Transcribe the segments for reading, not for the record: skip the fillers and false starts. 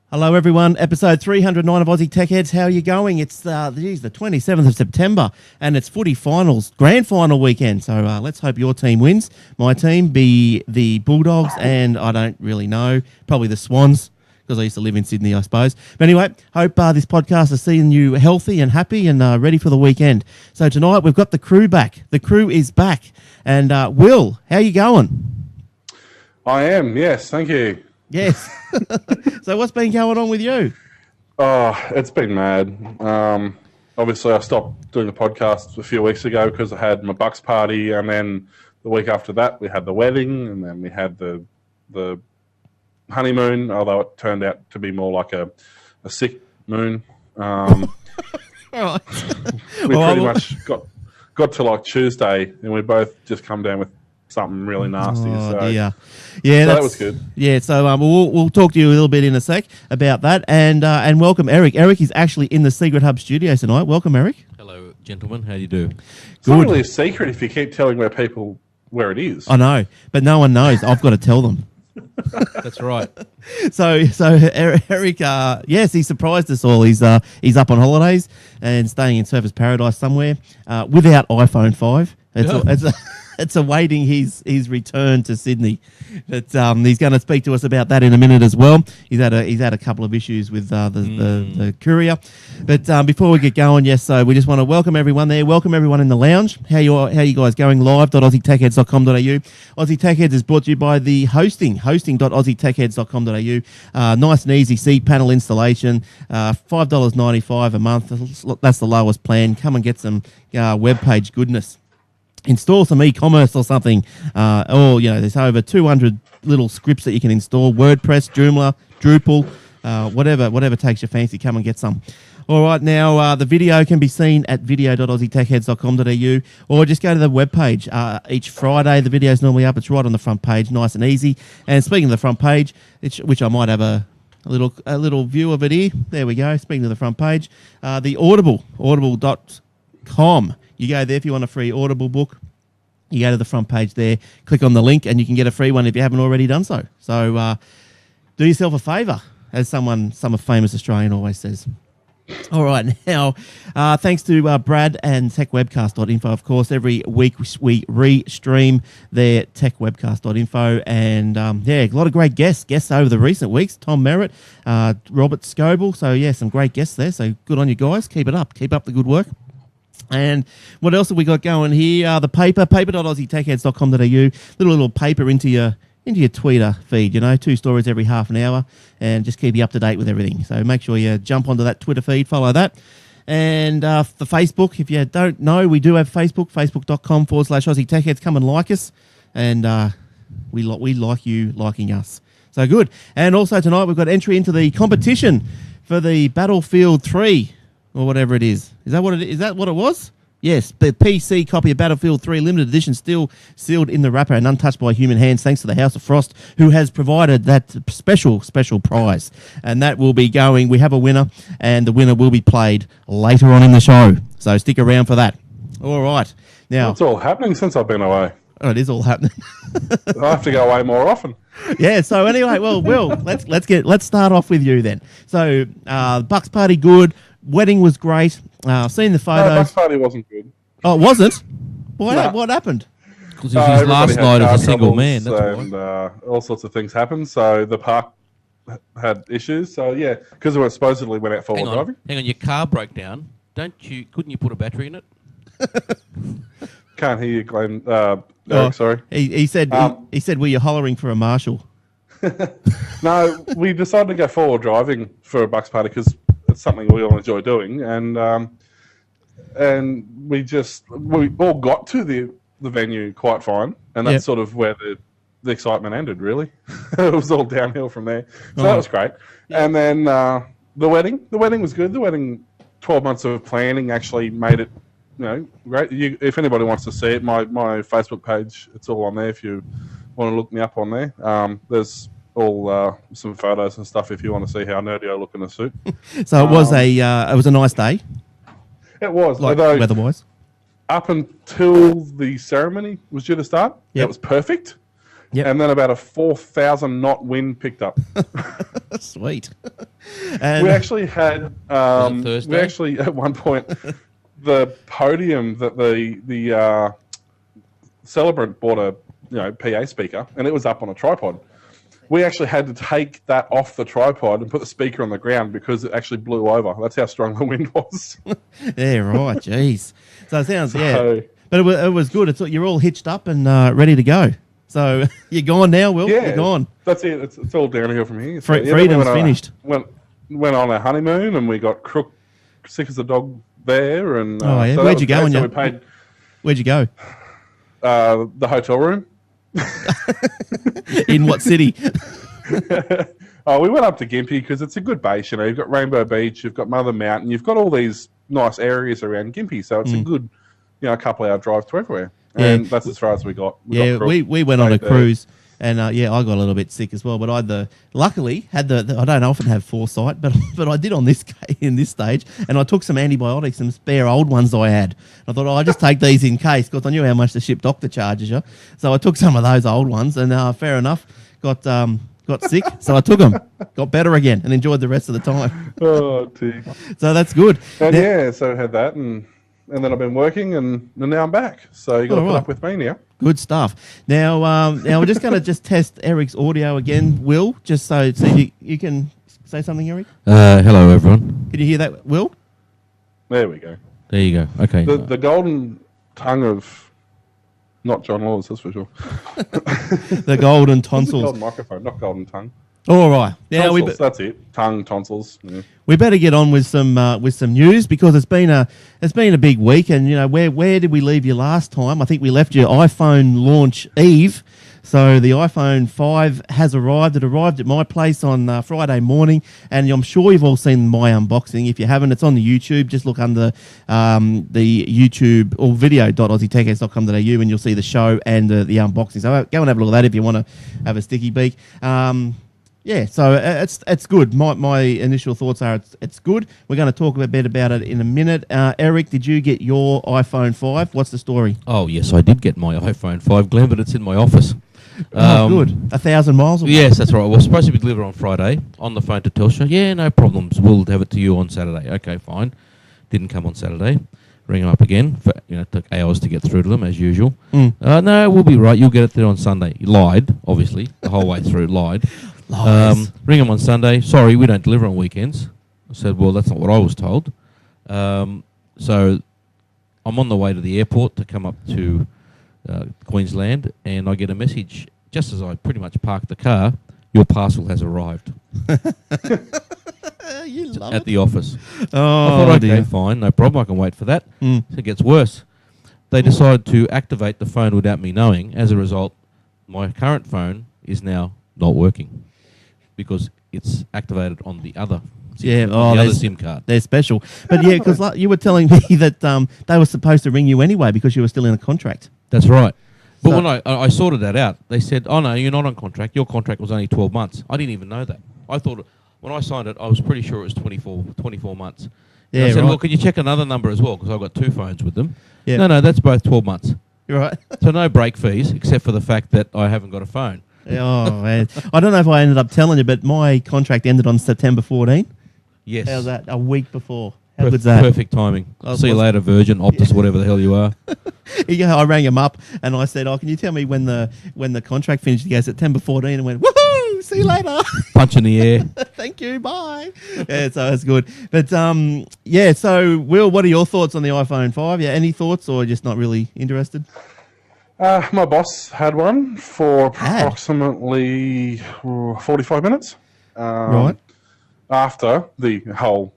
Hello, everyone. Episode 309 of Aussie Tech Heads. How are you going? It's the 27th of September, and it's footy finals, grand final weekend. So let's hope your team wins. My team be the Bulldogs, and I don't really know, probably the Swans, because I used to live in Sydney, I suppose. But anyway, hope this podcast is seeing you healthy and happy and ready for the weekend. So tonight we've got the crew back. The crew is back. And Will, how you going? I am, yes. Thank you. Yes. So what's been going on with you? Oh, it's been mad. Obviously, I stopped doing the podcast a few weeks ago because I had my Bucks party, and then the week after that, we had the wedding, and then we had the honeymoon, although it turned out to be more like a sick moon. We pretty much got to like Tuesday, and we both just come down with something really nasty. Yeah, so that was good. Yeah, so we'll talk to you a little bit in a sec about that, and welcome Eric. Eric is actually in the Secret Hub studios tonight. Welcome, Eric. Hello, gentlemen. How do you do? It's not really a secret if you keep telling where it is. I know, but no one knows. I've got to tell them. That's right. So Eric, yes, he surprised us all. He's up on holidays and staying in Surfers Paradise somewhere without iPhone 5. It's awaiting his return to Sydney. But he's going to speak to us about that in a minute as well. He's had a couple of issues with the courier. But before we get going, yes, so we just want to welcome everyone there. Welcome everyone in the lounge. How you guys going? Live.aussietechheads.com.au. Aussie Tech Heads is brought to you by the hosting.aussietechheads.com.au. Nice and easy seat panel installation. $5.95 a month. That's the lowest plan. Come and get some web page goodness. Install some e-commerce or something. There's over 200 little scripts that you can install. WordPress, Joomla, Drupal, whatever takes your fancy. Come and get some. All right, now the video can be seen at video.aussietechheads.com.au, or just go to the webpage. Each Friday, the video is normally up. It's right on the front page, nice and easy. And speaking of the front page, which I might have a little view of it here. There we go. Speaking of the front page, the audible.com. You go there if you want a free Audible book. You go to the front page there, click on the link, and you can get a free one if you haven't already done so. So do yourself a favour, as some famous Australian always says. All right, now, thanks to Brad and techwebcast.info, of course. Every week we re-stream their techwebcast.info, and a lot of great guests over the recent weeks. Tom Merritt, Robert Scoble, so yeah, some great guests there. So good on you guys. Keep it up. Keep up the good work. And what else have we got going here? The paper.aussietechheads.com.au. Little paper into your Twitter feed, 2 stories every half an hour, and just keep you up to date with everything. So make sure you jump onto that Twitter feed, follow that. And the Facebook, if you don't know, we do have Facebook, facebook.com/Aussie Tech Heads. Come and like us, and we like you liking us. So good. And also tonight we've got entry into the competition for the Battlefield 3. Or whatever it is. Is that what it is? Is that what it was? Yes, the PC copy of Battlefield 3 limited edition, still sealed in the wrapper and untouched by human hands, thanks to the House of Frost, who has provided that special prize. And that will be going. We have a winner, and the winner will be played later on in the show. So stick around for that. All right. Now, it's all happening since I've been away. Oh, it is all happening. I have to go away more often. Yeah. So anyway, well, Will, let's start off with you then. So Bucks party good. Wedding was great. I've seen the photos. No, Bucks party wasn't good. Oh, it wasn't? What happened? Because it was his last night as a single man. That's and all sorts of things happened. So the park had issues. So yeah, because we supposedly went out four-wheel driving. Hang on, your car broke down. Couldn't you put a battery in it? Can't hear you, Glenn. Eric, sorry. He said were you hollering for a marshal? No, we decided to go four-wheel driving for a Bucks party because it's something we all enjoy doing, and we all got to the venue quite fine, and that's sort of where the excitement ended. Really, it was all downhill from there. So that was great. Yeah. And then the wedding was good. The wedding, 12 months of planning actually made it, great. If anybody wants to see it, my Facebook page, it's all on there. If you want to look me up on there, there's all some photos and stuff if you want to see how nerdy I look in a suit. So it was a nice day. It was, weather-wise. Up until the ceremony was due to start, it was perfect. Yep. And then about a 4,000 knot wind picked up. Sweet. And We actually had, Thursday? we actually at one point, the podium that the celebrant bought a PA speaker, and it was up on a tripod. We actually had to take that off the tripod and put the speaker on the ground because it actually blew over. That's how strong the wind was. yeah, right. Jeez. So it sounds So- but it was good. You're all hitched up and ready to go. So you're gone now, Will. Yeah, You're gone. That's it. It's all downhill from here. So, Freedom's then finished. Went on a honeymoon, and we got Crook sick as a dog there. And Oh, yeah? so Where'd that you was go great. on So your- we paid Where'd you go? the hotel room. In what city? Oh, we went up to Gympie because it's a good base. You've got Rainbow Beach, you've got Mother Mountain, you've got all these nice areas around Gympie. So it's a good, couple-hour drive to everywhere. And that's as far as we got. Yeah, got we went on a stayed there. cruise, and I got a little bit sick as well. But I luckily had the I don't often have foresight, but I did on this in this stage, and I took some antibiotics, some spare old ones I had. I thought, I'll just take these in case, because I knew how much the ship doctor charges you. So I took some of those old ones, and fair enough, got sick, so I took them, got better again, and enjoyed the rest of the time. Oh, dear. So that's good. And Now- so I had that, and then I've been working, and now I'm back. So you got to All put right. up with me now. Good stuff. Now we're just going to test Eric's audio again, Will, just so you can say something, Eric. Hello, everyone. Can you hear that, Will? There we go. There you go. Okay. The golden tongue of not John Laws, that's for sure. The golden tonsils. Golden microphone, not golden tongue. All right. Now Tonsils, that's it. Tongue, tonsils. Yeah. we better get on with some news, because it's been a big week, and where did we leave you last time? I think we left you iPhone launch eve. So the iPhone 5 has arrived. It arrived at my place on Friday morning, and I'm sure you've all seen my unboxing. If you haven't, it's on the YouTube. Just look under the YouTube or video.aussietechx.com.au, and you'll see the show and the unboxing. So go and have a look at that if you want to have a sticky beak. Yeah, so it's good. My initial thoughts are it's good. We're going to talk a bit about it in a minute. Eric, did you get your iPhone 5? What's the story? Oh, yes, I did get my iPhone 5, Glenn, but it's in my office. Good. 1,000 miles away. Yes, that's right. Well, supposed to be delivered on Friday. On the phone to Telstra. Yeah, no problems. We'll have it to you on Saturday. Okay, fine. Didn't come on Saturday. Ring them up again. It took hours to get through to them, as usual. No, we'll be right. You'll get it there on Sunday. He lied, obviously, the whole way through. Lied. Lies. Ring them on Sunday. Sorry, we don't deliver on weekends. I said, well, that's not what I was told. So I'm on the way to the airport to come up to Queensland, and I get a message just as I pretty much parked the car. Your parcel has arrived You love at it. the office. Oh, I thought, okay, dear. fine, no problem. I can wait for that. Mm. So it gets worse. They decided to activate the phone without me knowing. As a result, my current phone is now not working because it's activated on the other Yeah, the oh, other there's- SIM card. They're special. But yeah, because you were telling me that they were supposed to ring you anyway because you were still in a contract. That's right. But So- when I sorted that out, they said, oh, no, you're not on contract. Your contract was only 12 months. I didn't even know that. I thought, when I signed it, I was pretty sure it was 24 months. And Yeah, I said, right. well, can you check another number as well? Because I've got two phones with them. Yeah. No, that's both 12 months. You're right. So no break fees, except for the fact that I haven't got a phone. Oh, man. I don't know if I ended up telling you, but my contract ended on September 14. Yes. How's that? A week before. How good's that? Perfect timing. I See you was- later, Virgin, Optus, whatever the hell you are. I rang him up and I said, "Oh, can you tell me when the contract finished?" He goes, "September 14," and went, "Woohoo! See you later." Punch in the air. Thank you. Bye. Yeah, so that's good. But yeah. So, Will, what are your thoughts on the iPhone 5? Yeah, any thoughts, or just not really interested? My boss had one for Had? approximately 45 minutes. Right. After the whole,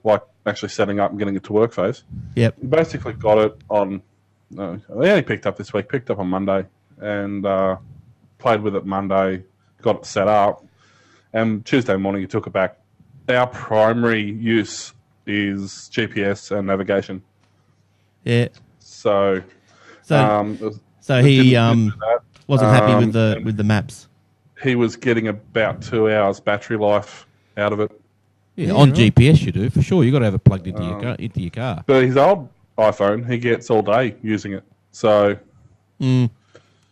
actually setting up and getting it to work phase. Yep. We basically got it on, they only picked up this week, picked up on Monday, and played with it Monday, got it set up, and Tuesday morning he took it back. Our primary use is GPS and navigation. Yeah. So, So, it was- so it he didn't do that. wasn't happy with and the maps. He was getting about 2 hours battery life out of it. Yeah, Yeah, on right. GPS you do, for sure. You've got to have it plugged into your car. But his old iPhone, he gets all day using it. So, I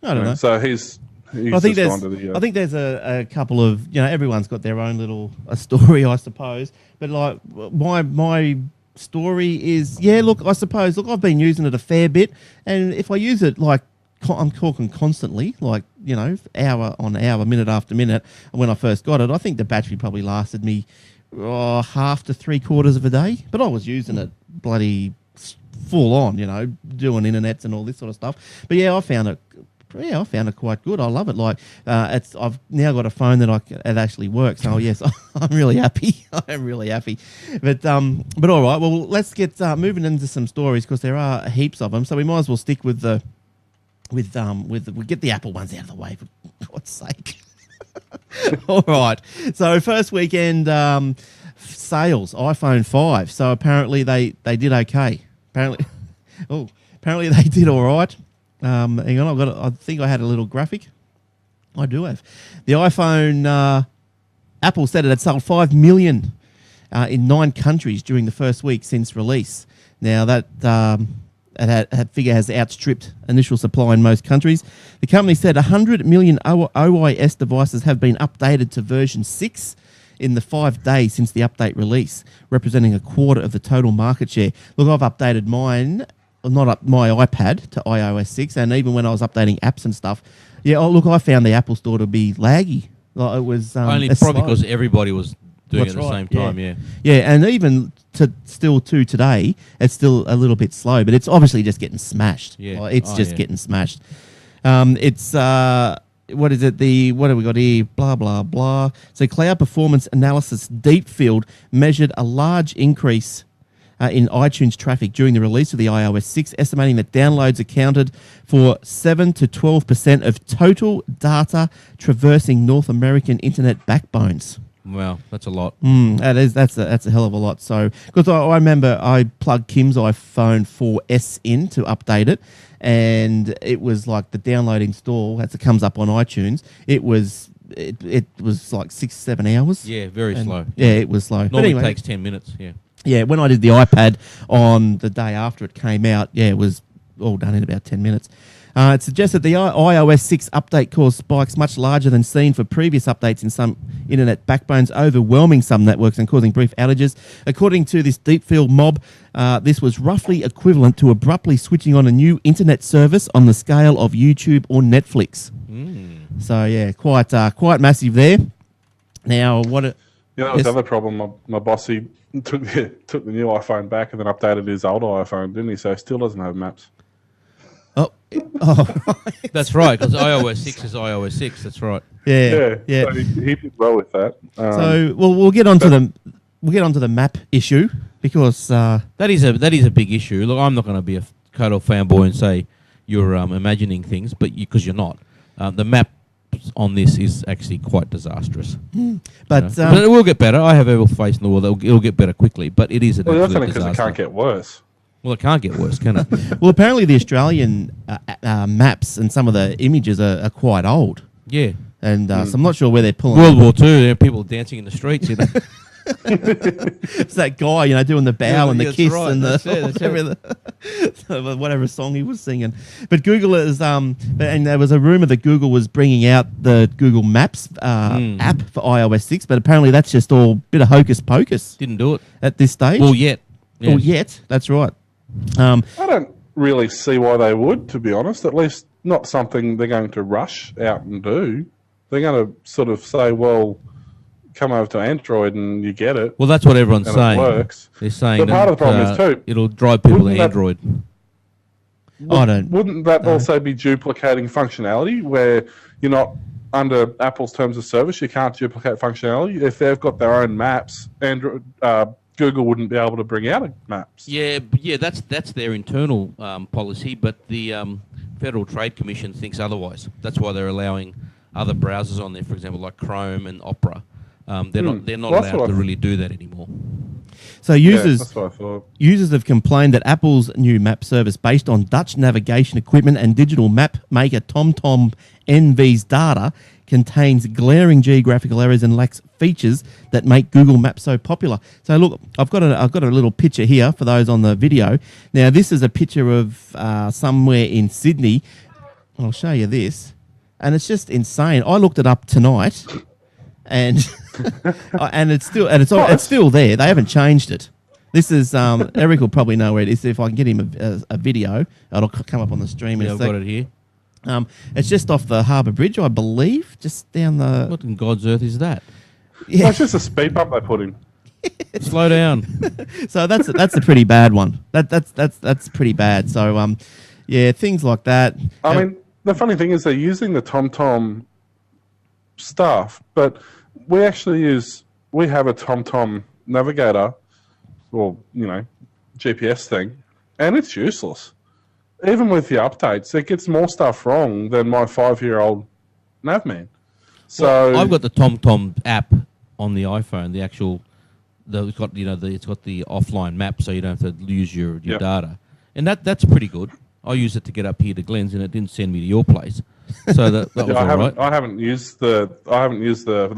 don't know. so he's He's I think just there's, gone to the, I think there's a couple of, everyone's got their own little story, I suppose. But like my story is, look, I suppose, I've been using it a fair bit, and if I use it like I'm talking constantly, like hour on hour, minute after minute. When I first got it, I think the battery probably lasted me half to 3/4 of a day, but I was using it bloody full on, doing internets and all this sort of stuff. But I found it. Yeah, I found it quite good. I love it. Like I've now got a phone that it actually works. So yes, I'm really happy. I'm really happy. But all right. Well, let's get moving into some stories because there are heaps of them. So we might as well stick with we get the Apple ones out of the way for God's sake. All right. So first weekend sales iPhone 5. So apparently they did okay. Apparently they did all right. Hang on, I think I had a little graphic. I do have. The iPhone, Apple said it had sold 5 million in 9 countries during the first week since release. Now that figure has outstripped initial supply in most countries. The company said 100 million OIS devices have been updated to version 6 in the 5 days since the update release, representing 1/4 of the total market share. Look, I've updated mine. Not up my iPad to iOS 6, and even when I was updating apps and stuff, I found the Apple Store to be laggy. Like it was only probably slow. because everybody was doing That's it at the right, same time. Yeah. Yeah, and even to today, it's still a little bit slow, but it's obviously just getting smashed. Yeah. Like, it's just getting smashed. It's what is it? What have we got here? Blah blah blah. So Cloud Performance Analysis Deepfield measured a large increase in iTunes traffic during the release of the iOS 6, estimating that downloads accounted for 7 to 12% of total data traversing North American internet backbones. Wow, that's a lot. That's a hell of a lot. So, because I remember I plugged Kim's iPhone 4S in to update it, and it was like the downloading stall as it comes up on iTunes. It was like 6-7 hours. Yeah, very slow. Yeah, it was slow. Normally it takes 10 minutes. Yeah. Yeah, when I did the iPad on the day after it came out, it was all done in about 10 minutes. It suggests that the iOS 6 update caused spikes much larger than seen for previous updates in some internet backbones, overwhelming some networks and causing brief outages. According to this Deepfield mob, this was roughly equivalent to abruptly switching on a new internet service on the scale of YouTube or Netflix. So, quite massive there. Now, what... that was the other problem. My bossy took the new iPhone back and then updated his old iPhone, didn't he? So he still doesn't have maps. Oh, That's right, because iOS 6 is iOS 6. That's right. Yeah. So he did well with that. So we'll get onto the map issue because that is a big issue. Look, I'm not going to be a total fanboy and say you're imagining things, but because you're not. The map on this is actually quite disastrous. But it will get better. I have every faith in the world that it'll get better quickly, but it is an absolute disaster. Because it can't get worse. Well, it can't get worse, can it? Well, apparently the Australian maps and some of the images are quite old. Yeah. And so I'm not sure where they're pulling. World War II, there are people dancing in the streets. It's that guy, doing the bow and the kiss right. and whatever song he was singing. But Google is, and there was a rumor that Google was bringing out the Google Maps app for iOS 6, but apparently that's just all a bit of hocus pocus. Didn't do it at this stage. Well, yet. Yes. Well, yet. That's right. I don't really see why they would, to be honest. At least not something they're going to rush out and do. They're going to sort of say, well, come over to Android and you get it. Well, that's what everyone's saying. It works. They're saying but part of the problem is too, it'll drive people to Android. Wouldn't that also be duplicating functionality where you're not under Apple's terms of service? You can't duplicate functionality. If they've got their own maps, Android, Google wouldn't be able to bring out maps. Yeah, that's their internal policy, but the Federal Trade Commission thinks otherwise. That's why they're allowing other browsers on there, for example, like Chrome and Opera. They're not allowed to really do that anymore. So that's what I thought. Users have complained that Apple's new map service, based on Dutch navigation equipment and digital map maker TomTom NV's data, contains glaring geographical errors and lacks features that make Google Maps so popular. So look, I've got a little picture here for those on the video. Now this is a picture of somewhere in Sydney. I'll show you this. and it's just insane. I looked it up tonight, and and it's still there. They haven't changed it. This is Eric will probably know where it is. If I can get him a video, it'll come up on the stream. Yeah, I've got it here. It's just off the Harbour Bridge, I believe, just down the. What in God's earth is that? Yeah. Well, it's just a speed bump they put in. Slow down. So that's a pretty bad one. That's pretty bad. So yeah, things like that. I mean, the funny thing is they're using the TomTom stuff, but we have a TomTom navigator, or GPS thing, and it's useless. Even with the updates, it gets more stuff wrong than my 5-year-old Navman. So well, I've got the TomTom app on the iPhone. It's got the offline map, so you don't have to use your data, and that's pretty good. I use it to get up here to Glenn's, and it didn't send me to your place, so that was all right. I haven't used the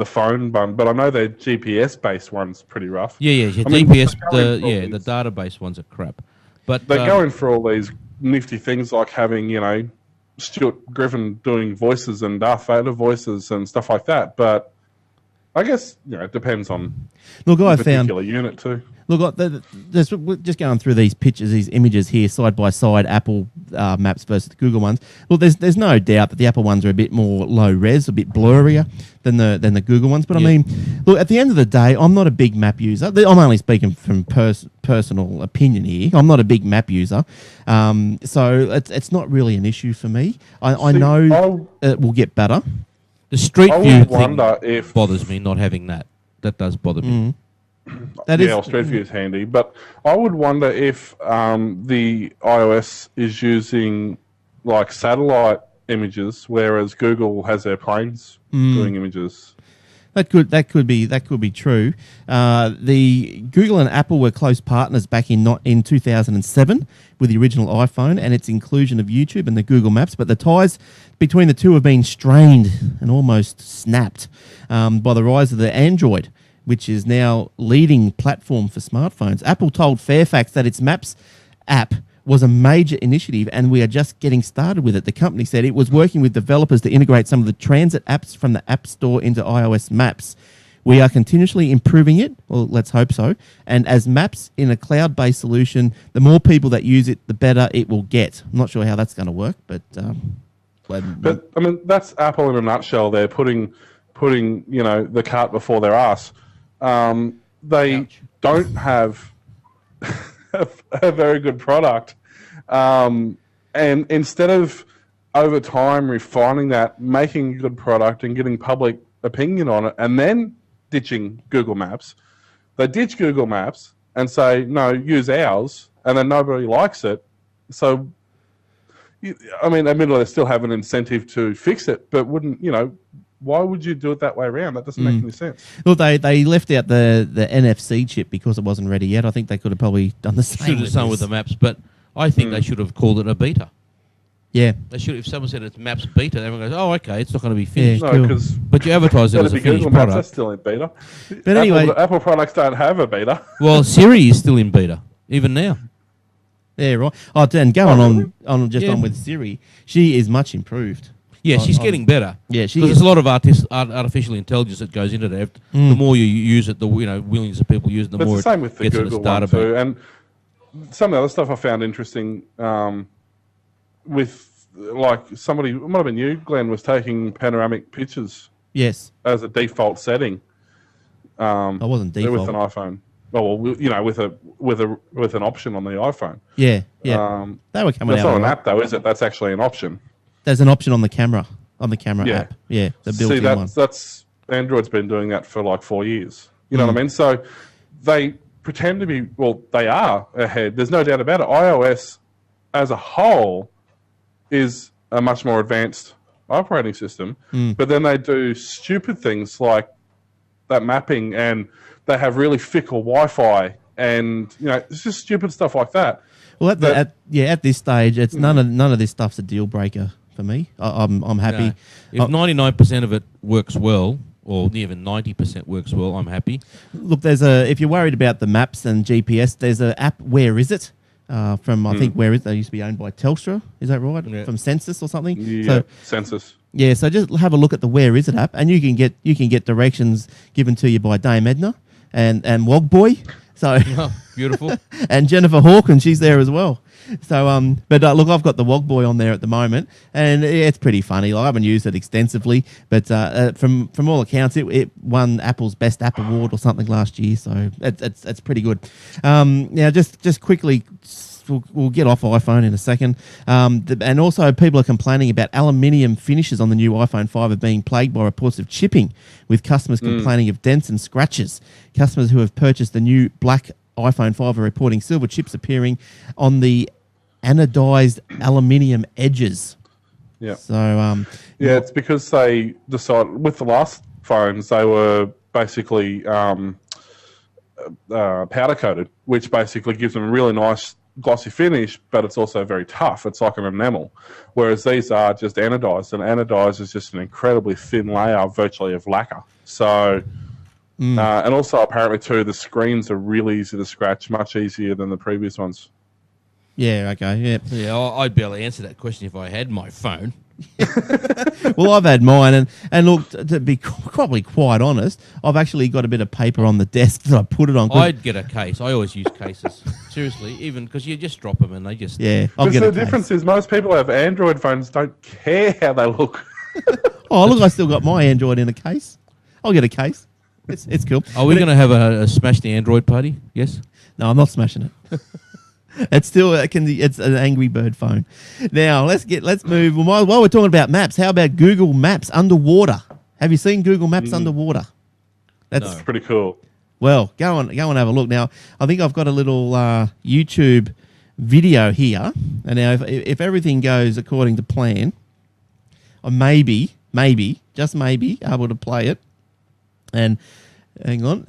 phone one, but I know their GPS based one's pretty rough. Yeah. GPS, the database ones are crap, but they're going for all these nifty things like having Stuart Griffin doing voices and Darth Vader voices and stuff like that, but I guess it depends on the particular unit too. Look, we're just going through these pictures, these images here, side by side, Apple maps versus the Google ones. Well, there's no doubt that the Apple ones are a bit more low res, a bit blurrier than the Google ones. But I mean, look, at the end of the day, I'm not a big map user. I'm only speaking from personal opinion here. I'm not a big map user, so it's not really an issue for me. I know it will get better. The Street View thing bothers me, not having that. That does bother me. Street View is handy, but I would wonder if the iOS is using like satellite images, whereas Google has their planes doing images. That could be true. The Google and Apple were close partners back in 2007 with the original iPhone and its inclusion of YouTube and the Google Maps, but the ties between the two have been strained and almost snapped by the rise of the Android, which is now leading platform for smartphones. Apple told Fairfax that its Maps app was a major initiative and we are just getting started with it. The company said it was working with developers to integrate some of the transit apps from the App Store into iOS Maps. We are continuously improving it, well, let's hope so, and as Maps in a cloud-based solution, the more people that use it, the better it will get. I'm not sure how that's going to work, but... But, I mean, that's Apple in a nutshell. They're putting the cart before their ass. They don't have a very good product. And instead of over time refining that, making a good product and getting public opinion on it, and then ditching Google Maps, they ditch Google Maps and say, no, use ours, and then nobody likes it. So, I mean, admittedly, they still have an incentive to fix it, but why would you do it that way around? That doesn't make any sense. Well, they left out the NFC chip because it wasn't ready yet. I think they could have probably done the same. Should have done with the Maps, but I think they should have called it a beta. Yeah. They should. If someone said it's Maps beta, everyone goes, "Oh, okay, it's not going to be finished." No, because but you advertise it as a finished product. That's still in beta. But anyway, Apple products don't have a beta. Well, Siri is still in beta even now. Yeah, right. Oh, and going on with Siri, she is much improved. Yeah, she's getting better. Yeah, she There's a lot of artificial intelligence that goes into that. The more you use it, the millions of people use it, the more it's the same with the gets Google on its one too. database. And some of the other stuff I found interesting with, like, somebody, it might have been you, Glenn, was taking panoramic pictures. Yes. As a default setting. I wasn't default. With an iPhone. Oh, well, with an option on the iPhone. Yeah. They were coming out. That's not an app, though, is it? That's actually an option. There's an option on the camera app. Yeah, the built-in one. That's Android's been doing that for like 4 years. You know what I mean? So they pretend to be, well, they are ahead. There's no doubt about it. iOS as a whole is a much more advanced operating system, but then they do stupid things like that mapping, and they have really fickle Wi-Fi, and it's just stupid stuff like that. Well, at this stage, it's none of this stuff's a deal breaker for me. I'm happy. No. If 99% of it works well, or even 90% works well, I'm happy. Look, if you're worried about the maps and GPS, there's an app. Where is it? From I think Where Is It? They used to be owned by Telstra. Is that right? Yeah. From Census or something. Yeah, Census. Yeah, so just have a look at the Where Is It app, and you can get directions given to you by Dame Edna and Wogboy. So Oh, beautiful. and Jennifer Hawkins, she's there as well. So but look, I've got the Wogboy on there at the moment, and it's pretty funny. Like, I haven't used it extensively, but from all accounts, it won Apple's Best App Award or something last year. So it's pretty good. Now just quickly. We'll get off iPhone in a second. And also, people are complaining about aluminium finishes on the new iPhone 5 are being plagued by reports of chipping, with customers complaining of dents and scratches. Customers who have purchased the new black iPhone 5 are reporting silver chips appearing on the anodized aluminium edges. Yeah. So, it's because they decided, with the last phones, they were basically powder coated, which basically gives them a really nice glossy finish, but it's also very tough. It's like an enamel, whereas these are just anodized, and anodized is just an incredibly thin layer, virtually of lacquer. So, and also apparently too, the screens are really easy to scratch, much easier than the previous ones. yeah, okay, yeah. Yeah, I'd be able to answer that question if I had my phone. Well, I've had mine, and look, to be probably quite honest, I've actually got a bit of paper on the desk that I put it on. I'd get a case. I always use cases. Seriously, even because you just drop them and they just... Yeah, I'll Because get the a case. difference is most people who have Android phones don't care how they look. Oh, look, I still got my Android in a case. I'll get a case. It's cool. Are we going to have a smash the Android party? Yes? No, I'm not smashing it. It's still it's an Angry Bird phone. Now let's move. While we're talking about maps, how about Google Maps underwater? Have you seen Google Maps underwater? That's No. Pretty cool. Well, go and have a look. Now, I think I've got a little YouTube video here, and now if everything goes according to plan, I maybe, just maybe, able to play it. And hang on,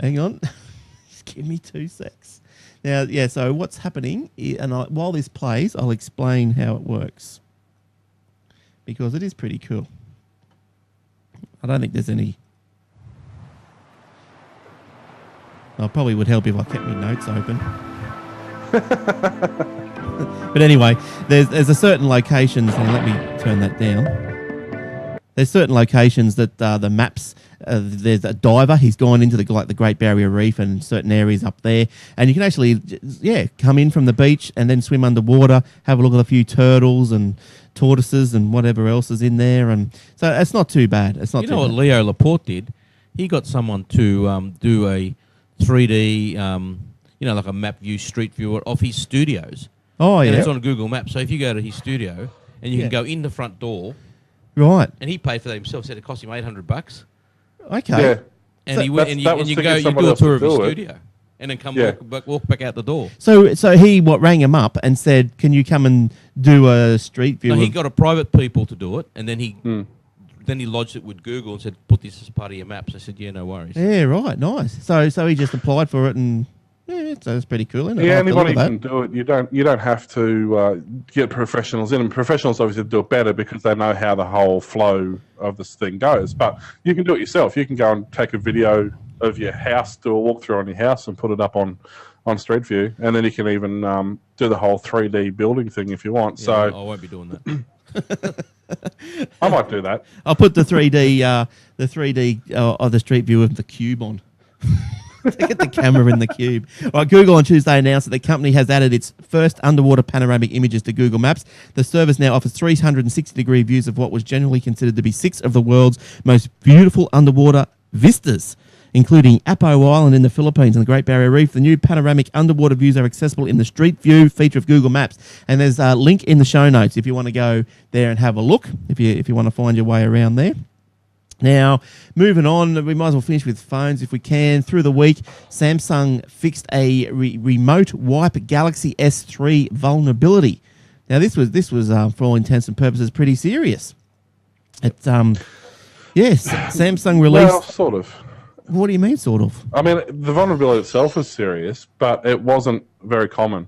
just give me 2 secs. Now, yeah. So what's happening? And while this plays, I'll explain how it works, because it is pretty cool. I don't think there's any. I probably would help if I kept my notes open. But anyway, there's a certain locations, and let me turn that down. There's certain locations that the maps. There's a diver. He's gone into the Great Barrier Reef and certain areas up there, and you can actually, come in from the beach and then swim underwater, have a look at a few turtles and tortoises and whatever else is in there, and so it's not too bad. It's not. You know what Leo Laporte did? He got someone to do a 3D, like a map view, street view of his studios. Oh, yeah. And it's on Google Maps. So if you go to his studio and you can go in the front door, Right. and he paid for that himself. Said it cost him $800. Okay. Yeah. And So he went, and that was you to go, get you somebody do a else to tour of his do it. studio, and then come Yeah. walk back out the door. So he rang him up and said, "Can you come and do a street view?" No, he of-" got a private people to do it, and then he lodged it with Google and said, "Put this as part of your maps." I said, "Yeah, no worries." Yeah, right. Nice. So he just applied for it, and so it's pretty cool, isn't it? Yeah, I'll have to look anybody at can that. do it. You don't have to get professionals in, and professionals obviously do it better because they know how the whole flow of this thing goes. But you can do it yourself. You can go and take a video of your house, do a walkthrough on your house, and put it up on Street View, and then you can even do the whole 3D building thing if you want. Yeah, So I won't be doing that. I might do that. I'll put the 3D of the street view of the cube on. Get the camera in the cube. Right, Google on Tuesday announced that the company has added its first underwater panoramic images to Google Maps. The service now offers 360-degree views of what was generally considered to be 6 of the world's most beautiful underwater vistas, including Apo Island in the Philippines and the Great Barrier Reef. The new panoramic underwater views are accessible in the Street View feature of Google Maps. And there's a link in the show notes if you want to go there and have a look, if you want to find your way around there. Now, moving on, we might as well finish with phones if we can. Through the week, Samsung fixed a remote wipe Galaxy S3 vulnerability. Now, this was for all intents and purposes pretty serious. It's yes, Samsung released. Well, sort of. What do you mean, sort of? I mean, the vulnerability itself is serious, but it wasn't very common.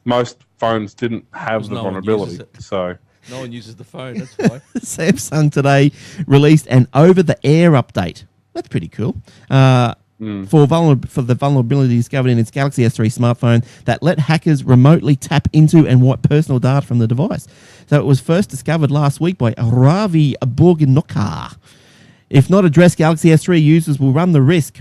Most phones didn't have the no one vulnerability, uses it. so. No one uses the phone. That's why. Samsung today released an over-the-air update. That's pretty cool. for the vulnerability discovered in its Galaxy S3 smartphone that let hackers remotely tap into and wipe personal data from the device. So it was first discovered last week by Ravi Borginokar. If not addressed, Galaxy S3 users will run the risk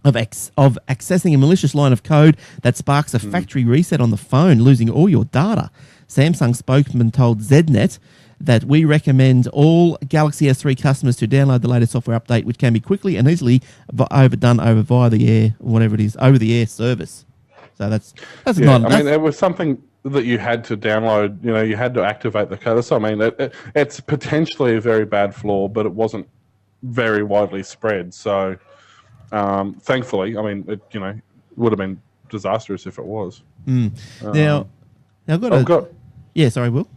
of accessing a malicious line of code that sparks a factory reset on the phone, losing all your data. Samsung spokesman told ZNet that we recommend all Galaxy S3 customers to download the latest software update, which can be quickly and easily done via the air, whatever it is, over the air service. So that's not. I mean, it was something that you had to download. You know, you had to activate the code. So I mean, it's potentially a very bad flaw, but it wasn't very widely spread. So thankfully, I mean, it would have been disastrous if it was. Now I've got. Yeah, sorry, Will.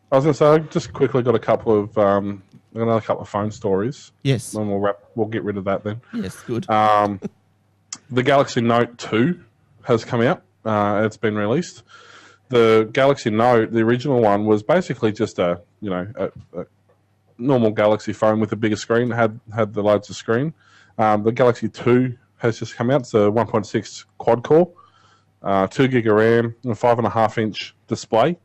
I was going to say, I just quickly got another couple of phone stories. Yes. And we'll get rid of that then. Yes, good. The Galaxy Note 2 has come out. It's been released. The Galaxy Note, the original one, was basically just a normal Galaxy phone with a bigger screen. Had the loads of screen. The Galaxy 2 has just come out. It's a 1.6 quad core, 2 gig of RAM, and a 5.5-inch display.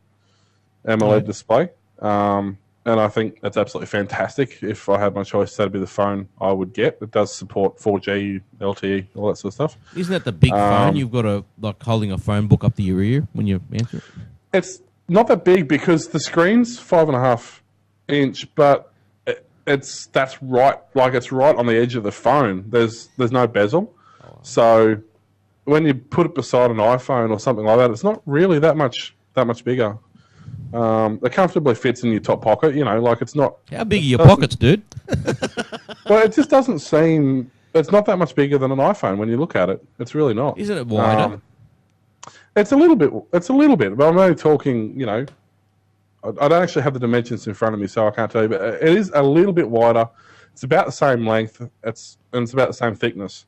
AMOLED display, and I think that's absolutely fantastic. If I had my choice, that'd be the phone I would get. It does support 4G, LTE, all that sort of stuff. Isn't that the big phone? You've got like holding a phone book up to your ear when you answer it. It's not that big because the screen's 5.5-inch, but it's right on the edge of the phone. There's no bezel, so when you put it beside an iPhone or something like that, it's not really that much bigger. It comfortably fits in your top pocket, like it's not... How big are your pockets, dude? Well, it just doesn't seem... It's not that much bigger than an iPhone when you look at it. It's really not. Isn't it wider? It's a little bit, but I'm only talking, I don't actually have the dimensions in front of me, so I can't tell you, but it is a little bit wider. It's about the same length, and it's about the same thickness.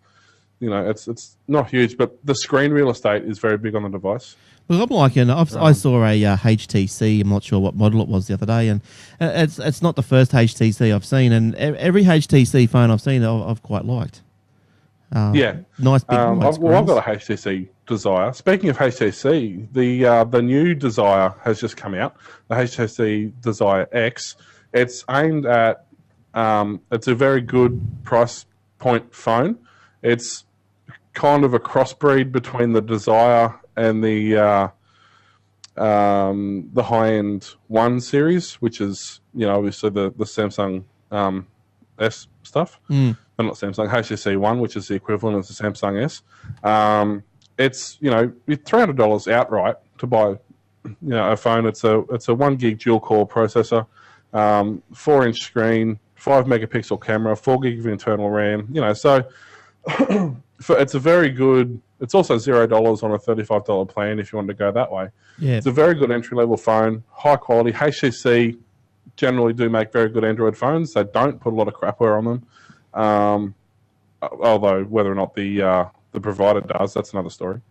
It's not huge, but the screen real estate is very big on the device. Well, I'm liking. I saw a HTC. I'm not sure what model it was the other day, and it's not the first HTC I've seen. And every HTC phone I've seen, I've quite liked. Nice big. I've got a HTC Desire. Speaking of HTC, the new Desire has just come out. The HTC Desire X. It's aimed at. It's a very good price point phone. It's kind of a crossbreed between the Desire and the high-end One series, which is obviously the Samsung S stuff, but not Samsung HTC One, which is the equivalent of the Samsung S. It's $300 outright to buy a phone. It's a 1 gig dual core processor, 4-inch screen, 5 megapixel camera, 4 gig of internal RAM. So it's a very good. It's also $0 on a $35 plan if you want to go that way. Yeah. It's a very good entry-level phone, high quality. HTC generally do make very good Android phones. They don't put a lot of crapware on them. Although whether or not the provider does, that's another story.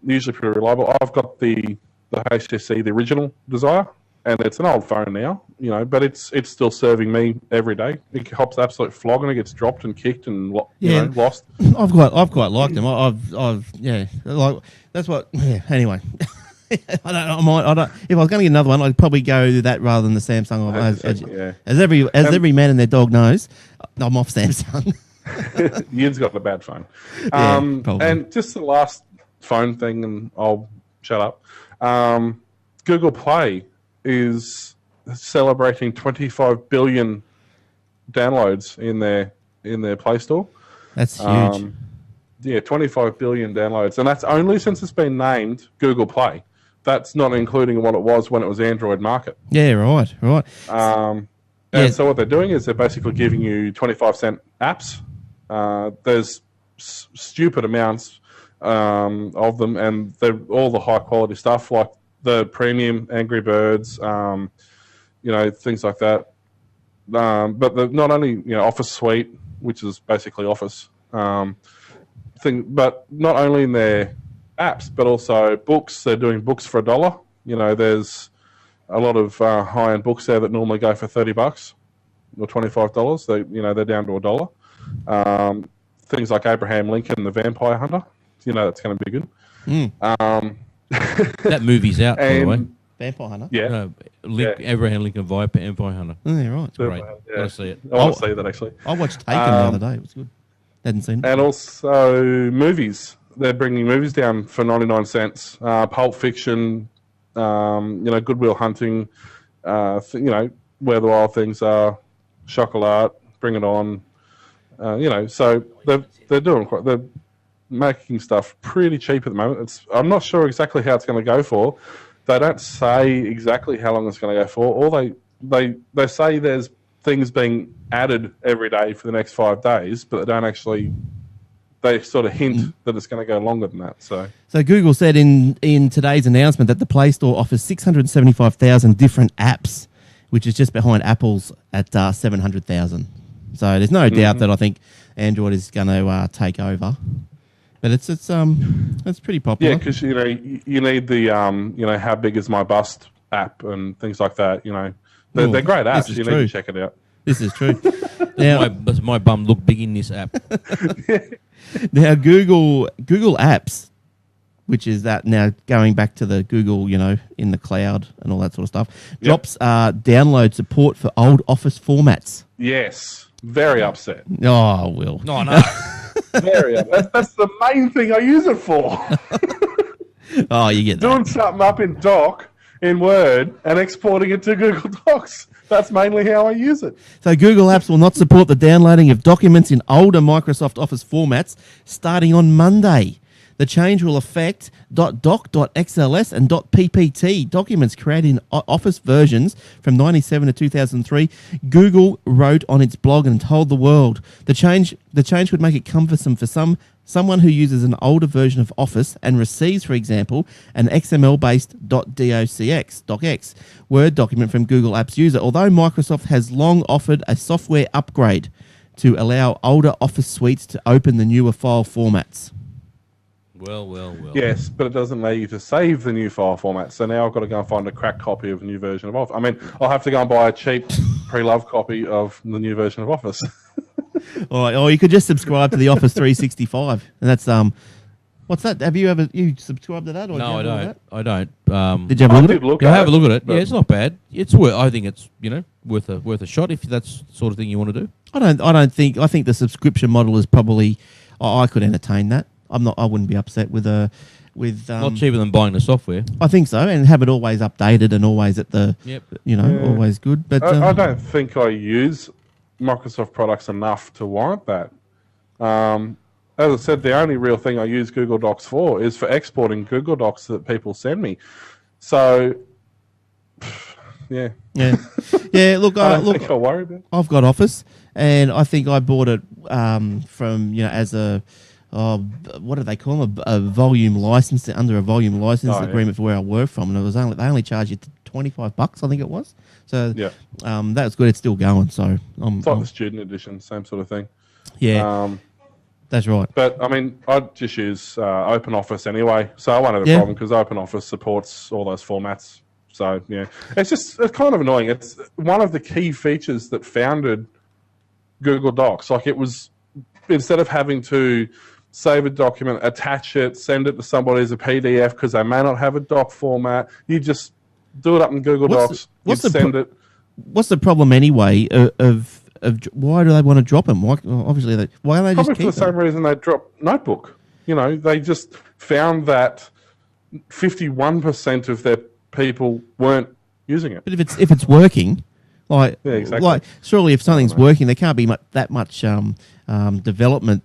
Usually pretty reliable. I've got the HTC, the original Desire, and it's an old phone now, but it's still serving me every day. It hops absolute flog and it gets dropped and kicked and lost. I've quite liked them. That's what. Yeah. Anyway, I don't. If I was going to get another one, I'd probably go that rather than the Samsung. As every man and their dog knows, I'm off Samsung. Yin's got a bad phone. And just the last phone thing, and I'll shut up. Google Play is celebrating 25 billion downloads in their Play Store. That's huge. 25 billion downloads, and that's only since it's been named Google Play. That's not including what it was when it was Android market. Yeah, right. And so what they're doing is they're basically giving you 25-cent apps. There's stupid amounts of them, and they're all the high quality stuff like the premium Angry Birds, things like that. But not only Office Suite, which is basically Office but not only in their apps, but also books. They're doing books for $1. There's a lot of high-end books there that normally go for $30 or $25. They're down to $1. things like Abraham Lincoln, the Vampire Hunter. You know that's going to be good. That movie's out, by the way. Vampire Hunter. Yeah. No, Abraham Lincoln Vampire Hunter. Oh, yeah, right. It's great. Yeah. Gotta see it. I want to see that actually. I watched Taken the other day. It was good. Hadn't seen it. And also movies. They're bringing movies down for 99 cents. Pulp Fiction, Good Will Hunting, Where the Wild Things Are, Chocolat, Bring It On. So they're making stuff pretty cheap at the moment. I'm not sure exactly how it's going to go for. They don't say exactly how long it's going to go for. Or they say there's things being added every day for the next 5 days, but they don't actually. They sort of hint that it's going to go longer than that. So Google said in today's announcement that the Play Store offers 675,000 different apps, which is just behind Apple's at 700,000. So there's no doubt that I think Android is going to take over. But it's pretty popular. Yeah, because you need the how big is my bust app and things like that. They're great apps. You need to check it out. This is true. Now, does my bum look big in this app? Now Google Apps, which is that now going back to the Google, in the cloud and all that sort of stuff, drops download support for old Office formats. Yes, very upset. Oh, Will. No. Very upset. That's the main thing I use it for. Oh, you get that. Doing something up in Doc in Word and exporting it to Google Docs. That's mainly how I use it. So Google Apps will not support the downloading of documents in older Microsoft Office formats starting on Monday. The change will affect .doc, .xls, and .ppt documents created in Office versions from 97 to 2003. Google wrote on its blog and told the world the change would make it cumbersome for someone who uses an older version of Office and receives, for example, an XML-based .docx Word document from Google Apps user. Although Microsoft has long offered a software upgrade to allow older Office suites to open the newer file formats. Well. Yes, but it doesn't allow you to save the new file format. So now I've got to go and find a cracked copy of the new version of Office. I mean, I'll have to go and buy a cheap pre-loved copy of the new version of Office. Or you could just subscribe to the Office 365, and that's what's that? Have you subscribed to that? Or No, I don't. I don't. Did you have a look at it? Have a look at it. Yeah, it's not bad. It's I think it's worth a shot if that's the sort of thing you want to do. I think the subscription model is probably I could entertain that. I wouldn't be upset with a Not cheaper than buying the software. I think so, and have it always updated and always at the always good. But I don't think I use Microsoft products enough to warrant that. As I said, the only real thing I use Google Docs for is for exporting Google Docs that people send me. So, yeah. Look, I don't think I'll worry about it. I've got Office, and I think I bought it from as a what do they call them? A volume license, under a volume license agreement for where I work from, and it was they only charge you $25, I think it was. So that was good. It's still going. So it's like the student edition, same sort of thing. Yeah, that's right. But I mean, I just use OpenOffice anyway, so I won't have a problem because OpenOffice supports all those formats. So yeah, it's kind of annoying. It's one of the key features that founded Google Docs. Like it was, instead of having to save a document, attach it, send it to somebody as a PDF because they may not have a doc format, you just do it up in Google Docs. What's the problem anyway of why do they want to drop them? Why are they probably just keep for the same reason they dropped Notebook. They just found that 51% of their people weren't using it. But if it's working, exactly. like surely if something's working, there can't be that much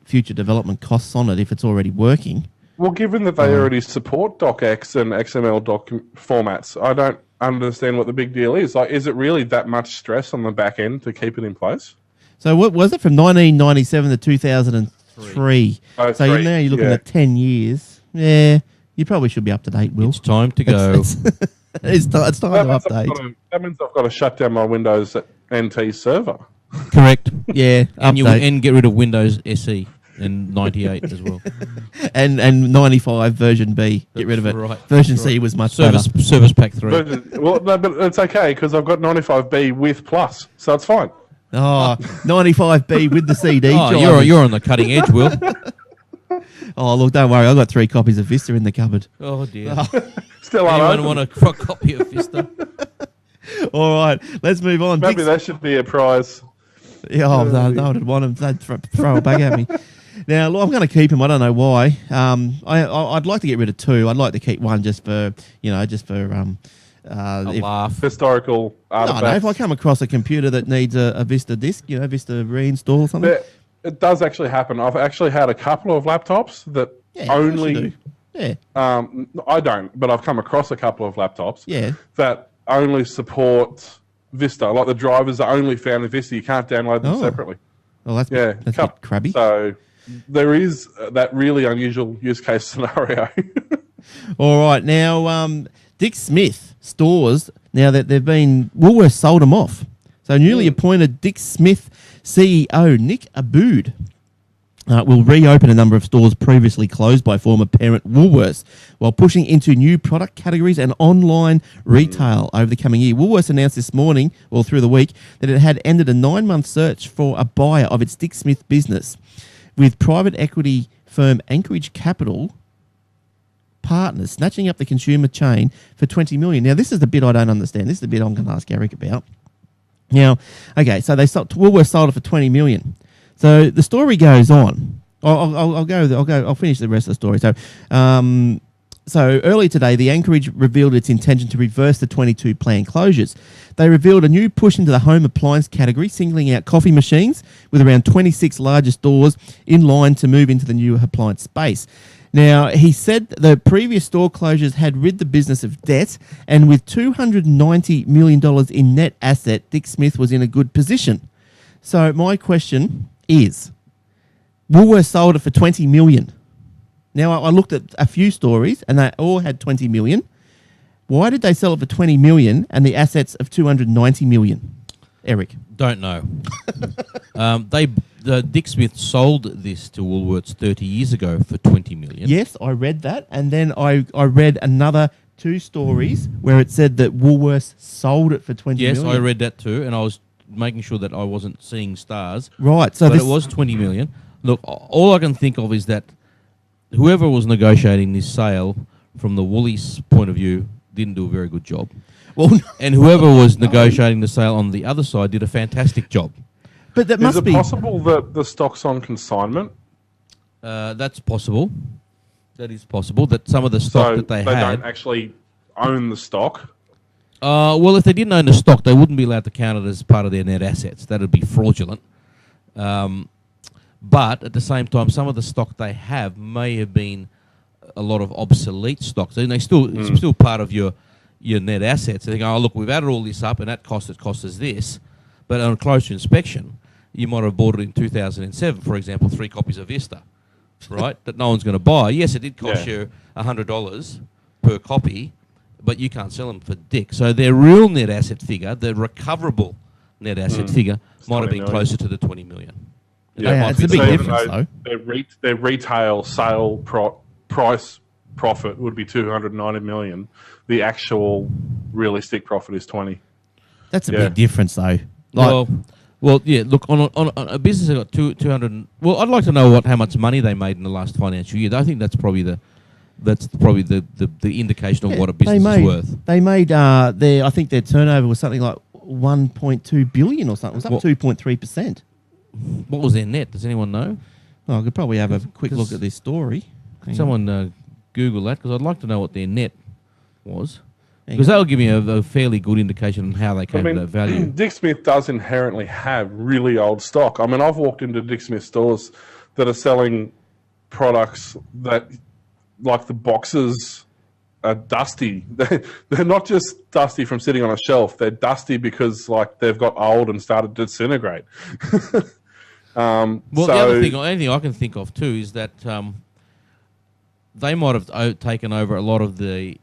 future development costs on it if it's already working. Well, given that they already support DocX and XML formats, I don't understand what the big deal is. Like, is it really that much stress on the back end to keep it in place? So what was it from 1997 to 2003? So now you're looking at 10 years. Yeah, you probably should be up to date, Will. It's time to go. It's time to update. That means I've got to shut down my Windows NT server. Correct. Yeah. and get rid of Windows SE and 98 as well. and 95 version B. Get rid of it. Right. Version C was much better. Service Pack 3. Well, no, but it's okay because I've got 95B with Plus, so it's fine. Oh, 95B with the CD. Oh, driver. you're on the cutting edge, Will. Oh, look, don't worry. I've got 3 copies of Vista in the cupboard. Oh dear. Still Anyone unopened. want a copy of Vista? All right, let's move on. Maybe Dix- that should be a prize. Yeah, no one would want him. They'd throw it back at me. Now, look, I'm going to keep him. I don't know why. I'd like to get rid of 2. I'd like to keep 1 just for, A if, laugh. Historical artifacts. no, if I come across a computer that needs a Vista disk, Vista reinstall or something. It does actually happen. I've actually had a couple of laptops that Yeah, of course you only. do. Yeah, I don't, but I've come across a couple of laptops yeah. that only support Vista. Like the drivers are only found in Vista. You can't download them Oh. separately. Well, that's Yeah, a bit crabby. So there is that really unusual use case scenario. All right, now Dick Smith stores. Now that they've been Woolworths sold them off. So newly appointed Dick Smith CEO Nick Aboud will reopen a number of stores previously closed by former parent Woolworths while pushing into new product categories and online retail over the coming year. Woolworths announced this morning, or through the week, that it had ended a 9-month search for a buyer of its Dick Smith business, with private equity firm Anchorage Capital Partners snatching up the consumer chain for $20 million. Now, this is the bit I don't understand. This is the bit I'm going to ask Eric about. Now, okay, so Woolworths sold it for $20 million. So the story goes on. I'll finish the rest of the story. So earlier today, the Anchorage revealed its intention to reverse the 22 planned closures. They revealed a new push into the home appliance category, singling out coffee machines, with around 26 larger stores in line to move into the new appliance space. Now, he said the previous store closures had rid the business of debt, and with $290 million in net asset, Dick Smith was in a good position. So my question is, Woolworths sold it for $20 million. Now, I looked at a few stories, and they all had $20 million. Why did they sell it for $20 million and the assets of $290 million? Eric? Don't know. Dick Smith sold this to Woolworths 30 years ago for $20 million. Yes, I read that. And then I read another 2 stories where it said that Woolworths sold it for $20 million. Yes, I read that too, and I was making sure that I wasn't seeing stars. Right. So But it was $20 million. Look, all I can think of is that whoever was negotiating this sale, from the Woolies' point of view, didn't do a very good job. Well, no, And whoever was negotiating the sale on the other side did a fantastic job. but that Is must it be possible that the stock's on consignment? That's possible. That is possible. That some of the stock So that they don't had. actually own the stock. Well, if they didn't own the stock, they wouldn't be allowed to count it as part of their net assets. That would be fraudulent. But at the same time, some of the stock they have may have been a lot of obsolete stocks, and it's still part of your net assets. They go, oh look, we've added all this up, and that cost us this. But on a closer inspection, you might have bought it in 2007, for example, 3 copies of Vista, right? That no one's going to buy. Yes, it did cost you $100 per copy, but you can't sell them for dick. So their real net asset figure, the recoverable net asset figure, might have been million. closer to the 20 million. Yeah, Yeah, might it's be a the big So even difference, though though. Their retail sale price profit would be 290 million. The actual realistic profit is 20. That's a Yeah. big difference, though. Like, Well, yeah. Look, on a business that got 200. Well, I'd like to know how much money they made in the last financial year. I think that's probably the indication of what a business is worth. They made I think their turnover was something like 1.2 billion or something. It was up 2.3%. What was their net? Does anyone know? Oh, I could probably have a quick look 'cause at this story. Hang on. Someone Google that, because I'd like to know what their net was. Hang Because on. that'll give me a fairly good indication on how they came to that value. Dick Smith does inherently have really old stock. I mean, I've walked into Dick Smith stores that are selling products that, like the boxes, are dusty. They're not just dusty from sitting on a shelf. They're dusty because like they've got old and started to disintegrate. Well, the other thing, anything I can think of too, is that they might have taken over a lot of the,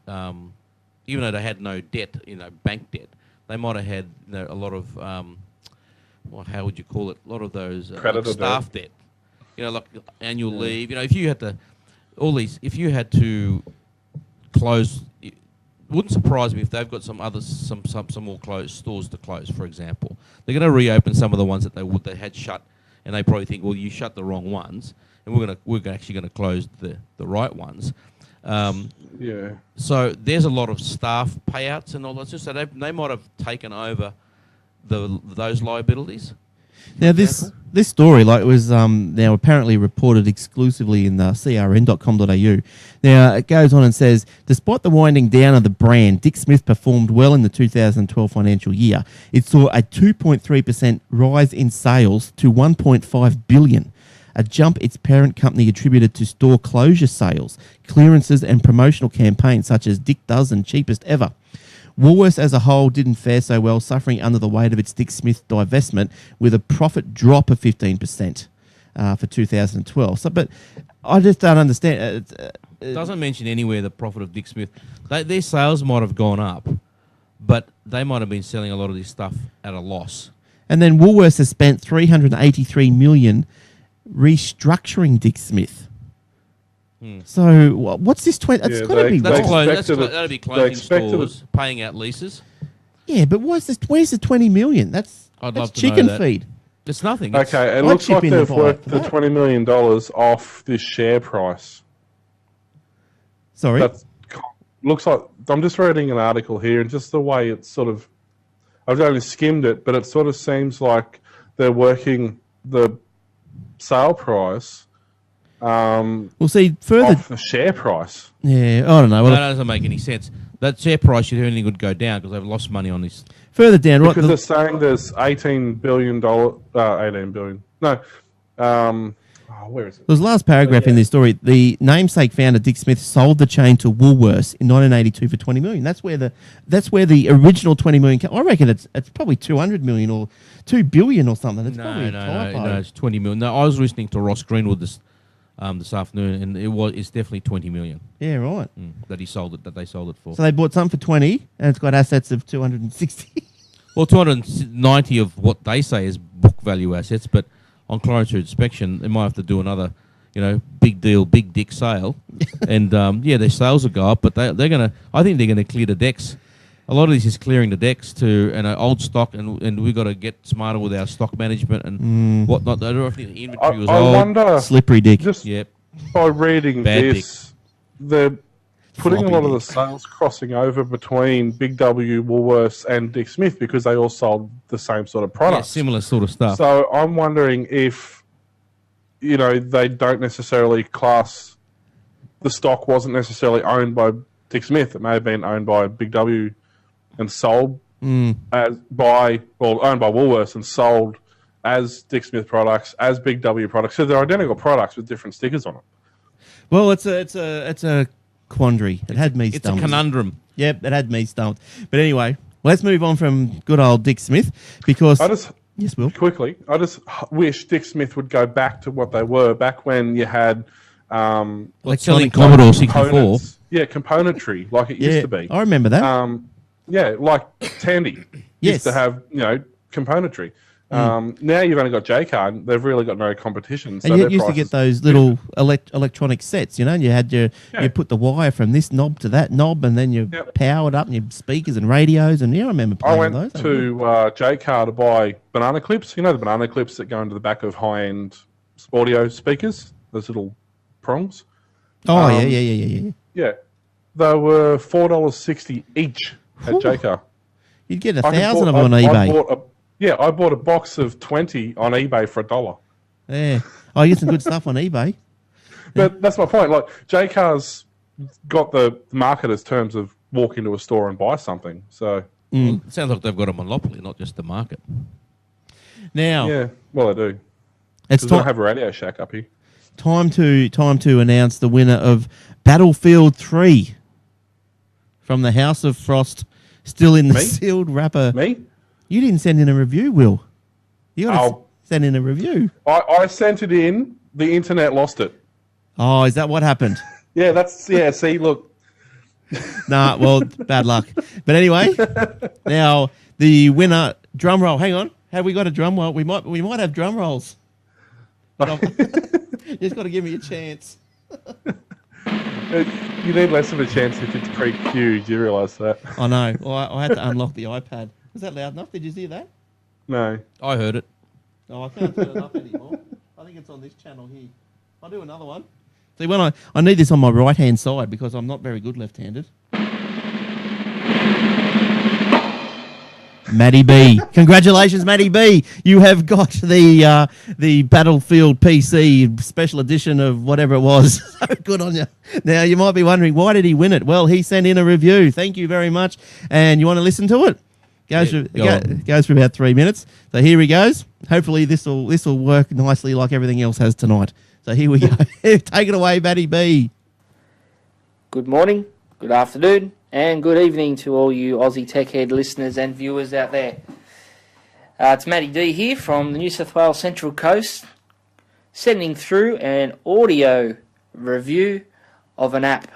even though they had no debt, bank debt, they might have had a lot of, how would you call it? A lot of those Creditor staff debt. Like annual leave. If you had to, if you had to close, wouldn't surprise me if they've got some more stores to close. For example, they're going to reopen some of the ones that they had shut, and they probably think, well, you shut the wrong ones, and we're actually going to close the right ones. Yeah. So there's a lot of staff payouts and all that. So they might have taken over those liabilities. Now this story, like, was now apparently reported exclusively in crn.com.au. Now it goes on and says, despite the winding down of the brand, Dick Smith performed well in the 2012 financial year. It saw a 2.3% rise in sales to 1.5 billion. A jump its parent company attributed to store closure sales, clearances and promotional campaigns such as Dick Does and Cheapest Ever. Woolworths as a whole didn't fare so well, suffering under the weight of its Dick Smith divestment with a profit drop of 15% for 2012. So, but I just don't understand. It doesn't mention anywhere the profit of Dick Smith. Their sales might have gone up, but they might have been selling a lot of this stuff at a loss. And then Woolworths has spent $383 million restructuring Dick Smith. So what's this? It's got to be. That'll be clothing stores paying out leases. Yeah, but where's the 20 million? That's chicken feed. It's nothing. Okay, it looks like they've worked the $20 million off this share price. Sorry? Looks like, I'm just reading an article here, and just the way it's sort of, I've only skimmed it, but it sort of seems like they're working the sale price we'll see further off the share price. Yeah, I don't know. Well, that doesn't make any sense. That share price should only would go down because they've lost money on this. Further down, right? Because they're saying there's $18 billion. No. Where is it? There's the last paragraph in this story. The namesake founder Dick Smith sold the chain to Woolworths in 1982 for $20 million. That's where the original $20 million came. I reckon it's probably $200 million or $2 billion or something. It's probably a typo. No, it's $20 million. No, I was listening to Ross Greenwood this afternoon, and it's definitely $20 million. Yeah, right. That they sold it for. So they bought something for 20, and it's got assets of 260. Well, 290 of what they say is book value assets, but on closer inspection, they might have to do another, big deal, big dick sale, and their sales will go up. But they're gonna. I think they're gonna clear the decks. A lot of this is clearing the decks to old stock, and we've got to get smarter with our stock management and whatnot. I don't know if the inventory was old. I wonder, slippery dick. Just by reading Bad this, they're putting a lot of the sales crossing over between Big W, Woolworths, and Dick Smith because they all sold the same sort of product. Yeah, similar sort of stuff. So I'm wondering if, they don't necessarily class the stock wasn't necessarily owned by Dick Smith. It may have been owned by Big W and sold owned by Woolworths and sold as Dick Smith products, as Big W products. So they're identical products with different stickers on them. Well, it's a quandary. It had me stumped. It's a conundrum. Yep, it had me stumped. But anyway, let's move on from good old Dick Smith because yes, Will. Quickly, I just wish Dick Smith would go back to what they were back when you had selling Commodore 64. Yeah, componentry like it used to be. I remember that. Like Tandy used to have componentry. Now you've only got J-Card. They've really got no competition. So and you used to get those little electronic sets, and you had you put the wire from this knob to that knob, and then you powered up and your speakers and radios, and I remember playing those. I went to J-Card to buy banana clips. The banana clips that go into the back of high-end audio speakers, those little prongs. Oh, yeah. Yeah, they were $4.60 each at J-Card. You'd get 1,000 of them on eBay. I bought a box of 20 on eBay for $1. Yeah. You get some good stuff on eBay. But that's my point. Like, J-Car's got the marketer's terms of walk into a store and buy something. So it sounds like they've got a monopoly, not just the market. Now, yeah, well, they do. It's time. I have a Radio Shack up here. Time to announce the winner of Battlefield 3 from the House of Frost, still in the sealed wrapper. Me? You didn't send in a review, Will. You got to send in a review. I sent it in. The internet lost it. Oh, is that what happened? See, look. Nah, well, bad luck. But anyway, now the winner, drum roll. Hang on. Have we got a drum roll? We might have drum rolls. You just got to give me a chance. You need less of a chance if it's pre-queued. You realise that? I know. Well, I had to unlock the iPad. Was that loud enough? Did you hear that? No. I heard it. Oh, I can't turn it up anymore. I think it's on this channel here. I'll do another one. See, when I need this on my right-hand side because I'm not very good left-handed. Matty B. Congratulations, Matty B. You have got the Battlefield PC special edition of whatever it was. So good on you. Now, you might be wondering, why did he win it? Well, he sent in a review. Thank you very much. And you want to listen to it? Goes for about 3 minutes. So here he goes. Hopefully this will work nicely like everything else has tonight. So here we go. Take it away, Matty B. Good morning, good afternoon, and good evening to all you Aussie Tech Head listeners and viewers out there. It's Matty D here from the New South Wales Central Coast, sending through an audio review of an app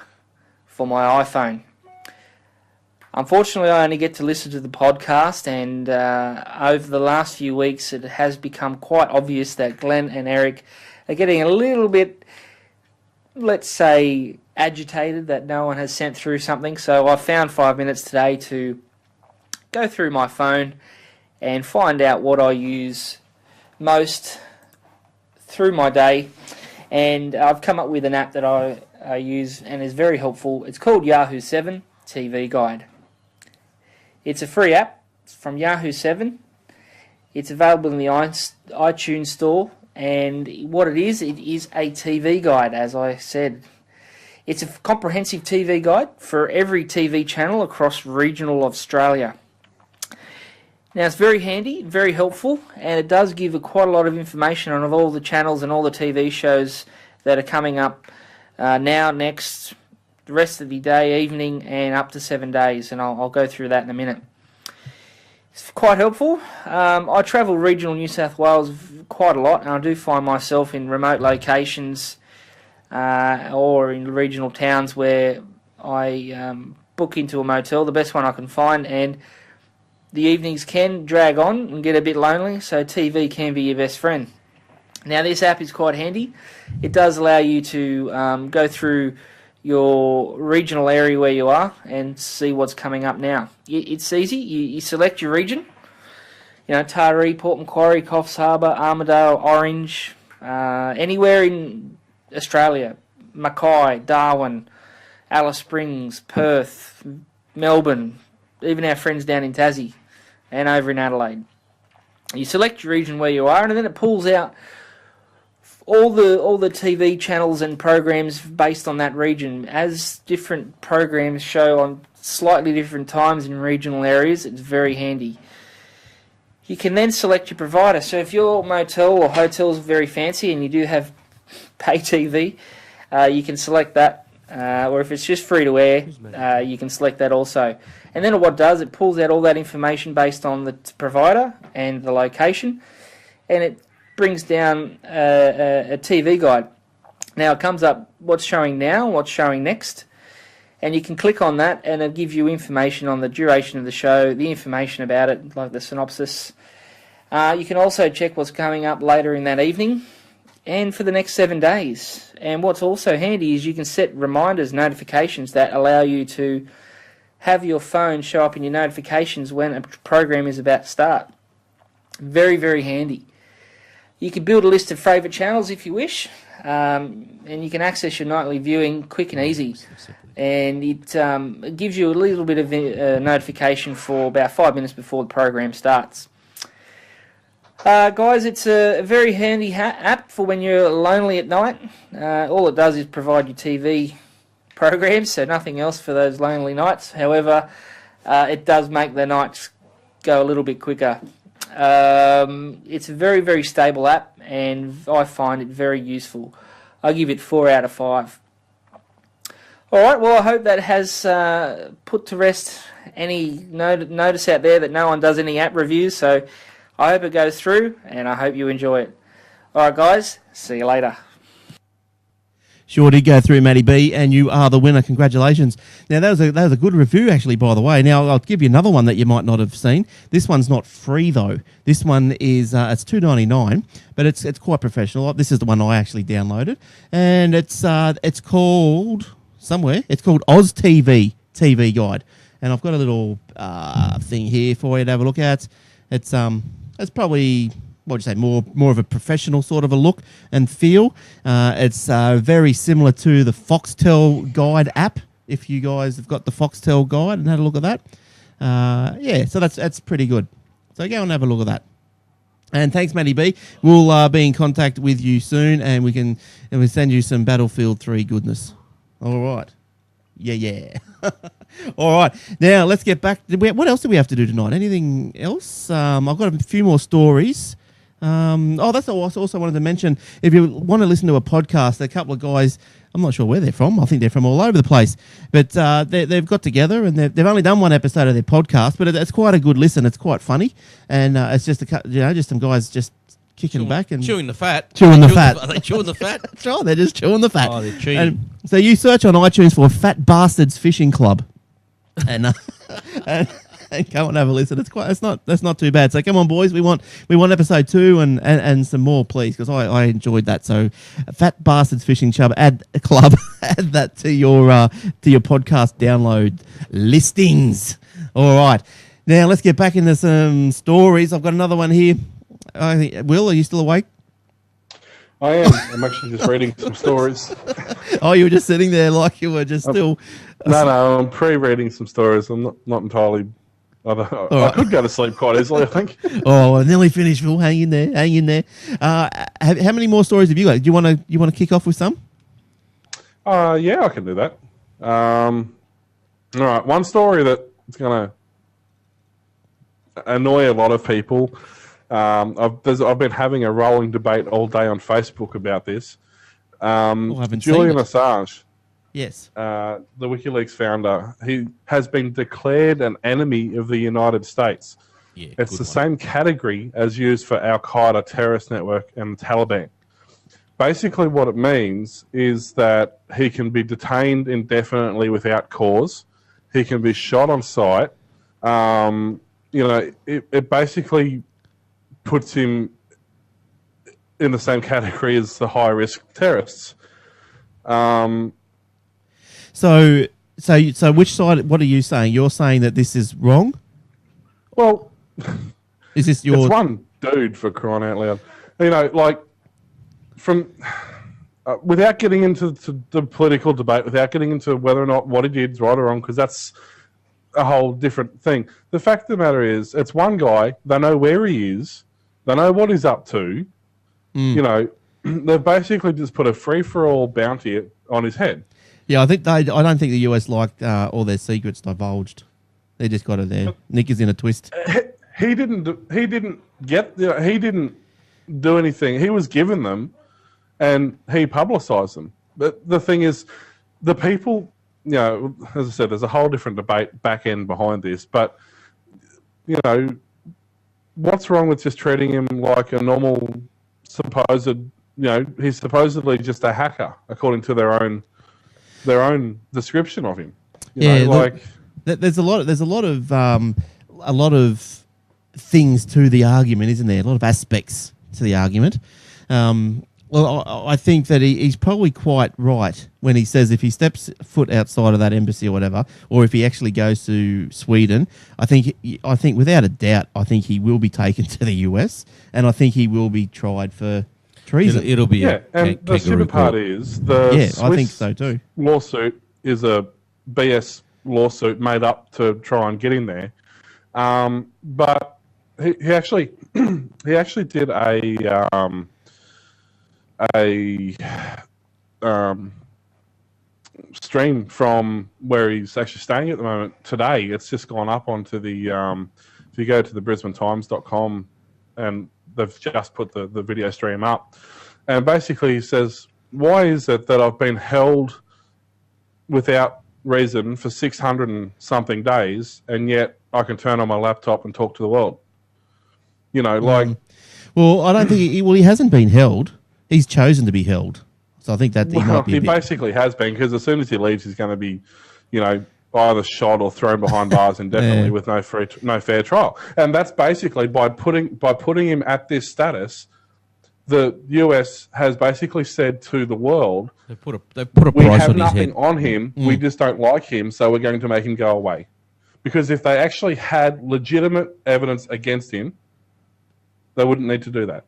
for my iPhone. Unfortunately, I only get to listen to the podcast, and over the last few weeks it has become quite obvious that Glenn and Eric are getting a little bit, let's say, agitated that no one has sent through something. So I found 5 minutes today to go through my phone and find out what I use most through my day. And I've come up with an app that I use and is very helpful. It's called Yahoo 7 TV Guide. It's a free app. It's from Yahoo 7. It's available in the iTunes store. And what it is a TV guide, as I said. It's a comprehensive TV guide for every TV channel across regional Australia. Now, it's very handy, very helpful, and it does give quite a lot of information on all the channels and all the TV shows that are coming up now, next, the rest of the day, evening, and up to 7 days. And I'll go through that in a minute. It's quite helpful. I travel regional New South Wales quite a lot, and I do find myself in remote locations or in regional towns where I book into a motel, the best one I can find, and the evenings can drag on and get a bit lonely, so TV can be your best friend. Now, this app is quite handy. It does allow you to go through your regional area where you are and see what's coming up now. It's easy. You select your region. You know, Taree, Port Macquarie, Coffs Harbour, Armidale, Orange, anywhere in Australia, Mackay, Darwin, Alice Springs, Perth, Melbourne, even our friends down in Tassie and over in Adelaide. You select your region where you are, and then it pulls out all the TV channels and programs based on that region. As different programs show on slightly different times in regional areas, it's very handy. You can then select your provider. So if your motel or hotel is very fancy and you do have pay TV, you can select that. Or if it's just free to air, you can select that also. And then what it does, it pulls out all that information based on the provider and the location, and it brings down a TV guide. Now it comes up what's showing now, what's showing next, and you can click on that and it'll give you information on the duration of the show, the information about it, like the synopsis. You can also check what's coming up later in that evening and for the next 7 days. And what's also handy is you can set reminders, notifications that allow you to have your phone show up in your notifications when a program is about to start. Very, very handy. You can build a list of favourite channels if you wish, and you can access your nightly viewing quick and easy. And it gives you a little bit of notification for about 5 minutes before the program starts. Guys, it's a very handy app for when you're lonely at night. All it does is provide you TV programs, so nothing else for those lonely nights. However, it does make the nights go a little bit quicker. It's a very, very stable app, and I find it very useful. I give it 4 out of 5. Alright, well, I hope that has put to rest any notice out there that no one does any app reviews, so I hope it goes through, and I hope you enjoy it. Alright guys, see you later. Sure did go through, Matty B, and you are the winner. Congratulations. Now, that was a good review, actually, by the way. Now, I'll give you another one that you might not have seen. This one's not free, though. This one is it's $2.99, but it's quite professional. This is the one I actually downloaded, and it's called somewhere. It's called Oz TV Guide, and I've got a little thing here for you to have a look at. It's probably, what would you say, more of a professional sort of a look and feel. It's very similar to the Foxtel Guide app. If you guys have got the Foxtel Guide and had a look at that, so that's pretty good. So go and have a look at that. And thanks, Matty B. We'll be in contact with you soon, and we'll send you some Battlefield 3 goodness. All right. Yeah. All right. Now let's get back. What else do we have to do tonight? Anything else? I've got a few more stories. That's all. I also wanted to mention, if you want to listen to a podcast, a couple of guys, I'm not sure where they're from. I think they're from all over the place. But they've got together, and they've only done one episode of their podcast, but it's quite a good listen. It's quite funny, and it's just just some guys just kicking back and chewing the fat. Chewing the fat. Are they chewing the fat? That's right. They're just chewing the fat. Oh, they're cheating. And so you search on iTunes for Fat Bastards Fishing Club, and come and have a listen. That's not too bad. So come on, boys. We want episode 2 and some more, please, because I enjoyed that. So Fat Bastards Fishing Club. Add that to your podcast download listings. All right. Now let's get back into some stories. I've got another one here. I think, Will, are you still awake? I am. I'm actually just reading some stories. Oh, you were just sitting there like you were just still. No, I'm pre-reading some stories. I'm not entirely. I could go to sleep quite easily, I think. Oh, I nearly finished, Will. Hang in there. How many more stories have you got? Do you want to kick off with some? Yeah, I can do that. All right, one story that's going to annoy a lot of people. I've been having a rolling debate all day on Facebook about this. Julian Assange. Yes. The WikiLeaks founder, he has been declared an enemy of the United States. Yeah, it's the same category as used for Al-Qaeda terrorist network and the Taliban. Basically what it means is that he can be detained indefinitely without cause. He can be shot on sight. It basically puts him in the same category as the high-risk terrorists. So which side? What are you saying? You're saying that this is wrong? Well, is this your? It's one dude, for crying out loud. From without getting into the political debate, without getting into whether or not what he did is right or wrong, because that's a whole different thing. The fact of the matter is, it's one guy. They know where he is. They know what he's up to. They've basically just put a free-for-all bounty on his head. Yeah, I don't think the US liked all their secrets divulged. They just got it there. Nick is in a twist. He didn't do anything. He was given them, and he publicised them. But the thing is, the people, as I said, there's a whole different debate back end behind this. But what's wrong with just treating him like a normal supposed? He's supposedly just a hacker, according to their own description of him. There's a lot of things to the argument, isn't there? A lot of aspects to the argument. I think that he's probably quite right when he says if he steps foot outside of that embassy or whatever, or if he actually goes to Sweden, I think without a doubt, I think he will be taken to the US, and I think he will be tried for treason. It'll be and the stupid part is Swiss I think so too. Lawsuit is a BS lawsuit made up to try and get in there, but he actually did a stream from where he's actually staying at the moment today. It's just gone up onto the if you go to the BrisbaneTimes.com, and they've just put the video stream up, and basically he says, why is it that I've been held without reason for 600 and something days, and yet I can turn on my laptop and talk to the world? Well, I don't think he hasn't been held. He's chosen to be held. So I think that he basically has been, because as soon as he leaves, he's going to be, either shot or thrown behind bars indefinitely with no fair trial. And that's basically by putting him at this status. the US has basically said to the world, They put a we price have on his nothing head. on him, we just don't like him, so we're going to make him go away. Because if they actually had legitimate evidence against him, they wouldn't need to do that.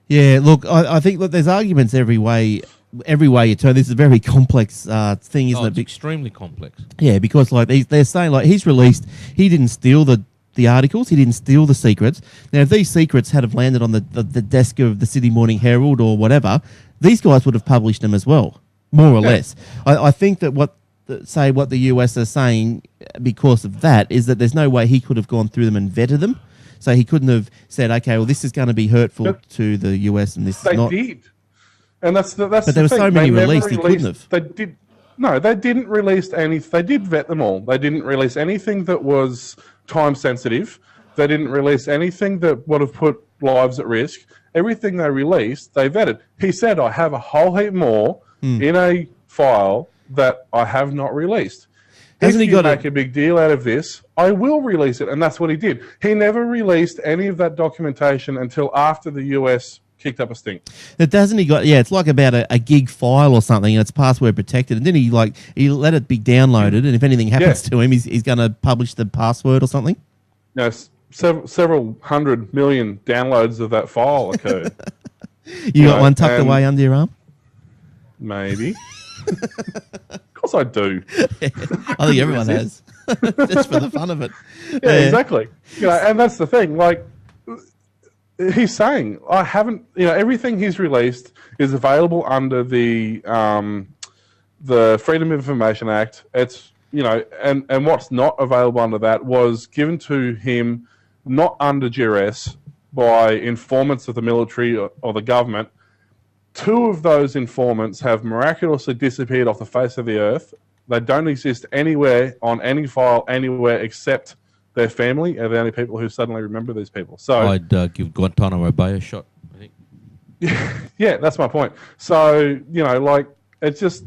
Yeah, look, I think there's arguments every way you turn. This is a very complex thing, isn't It's it? extremely complex. Yeah, because like they're saying like he didn't steal the articles, he didn't steal the secrets. Now, if these secrets had have landed on the desk of the Sydney Morning Herald or whatever, these guys would have published them as well, more or less. I think that what the US are saying because of that is that there's no way he could have gone through them and vetted them. So he couldn't have said, okay, well, this is going to be hurtful to the US and this is not. They did. And that's the But there were so many released, he couldn't have. They did. No, they didn't release any. They did vet them all. They didn't release anything that was time sensitive. They didn't release anything that would have put lives at risk. Everything they released, they vetted. He said, I have a whole heap more in a file that I have not released. If you make a big deal out of this, I will release it. And that's what he did. He never released any of that documentation until after the US kicked up a stink. It's like about a gig file or something, and it's password protected. And then he let it be downloaded, and if anything happens to him, he's going to publish the password or something. No, several 100 million downloads of that file occurred. You got one tucked away under your arm? Maybe. Of course I do. I think everyone has. Just for the fun of it. Yeah, exactly. And that's the thing. Like, he's saying, I haven't, everything he's released is available under the Freedom of Information Act. It's, and what's not available under that was given to him not under duress by informants of the military or the government. 2 of those informants have miraculously disappeared off the face of the earth. They don't exist anywhere on any file anywhere except their family are the only people who suddenly remember these people. So I'd give Guantanamo Bay a shot, I think. Yeah, that's my point. So, it's just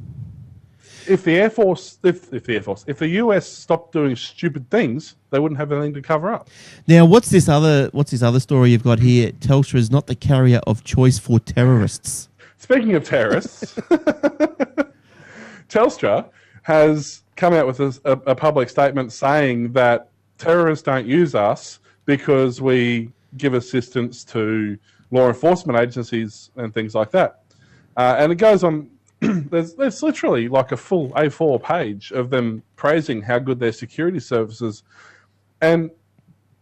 if the US stopped doing stupid things, they wouldn't have anything to cover up. Now, what's this other story you've got here? Telstra is not the carrier of choice for terrorists. Speaking of terrorists, Telstra has come out with a public statement saying that terrorists don't use us because we give assistance to law enforcement agencies and things like that. And it goes on, there's literally like a full A4 page of them praising how good their security services. And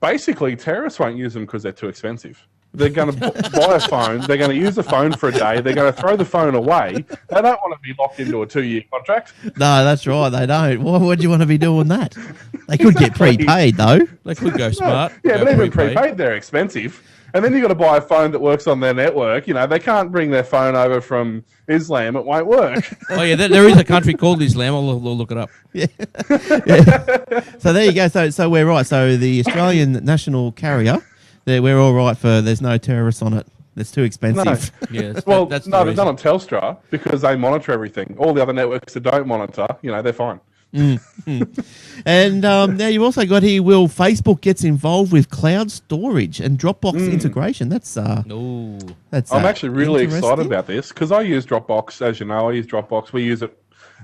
basically, terrorists won't use them because they're too expensive. They're going to buy a phone. They're going to use the phone for a day. They're going to throw the phone away. They don't want to be locked into a 2-year contract. No, that's right. They don't. Why would you want to be doing that? They could get prepaid, though. They could go smart. Yeah, but even prepaid, they're expensive. And then you've got to buy a phone that works on their network. They can't bring their phone over from Islam. It won't work. Oh, yeah, there is a country called Islam. I'll look it up. Yeah. So there you go. So we're right. So the Australian national carrier, we're all right for there's no terrorists on it. It's too expensive. No. Yeah, that's they're done on Telstra because they monitor everything. All the other networks that don't monitor, they're fine. And now you've also got here, Will, Facebook gets involved with cloud storage and Dropbox integration. That's I'm actually really excited about this because I use Dropbox. As you know, I use Dropbox. We use it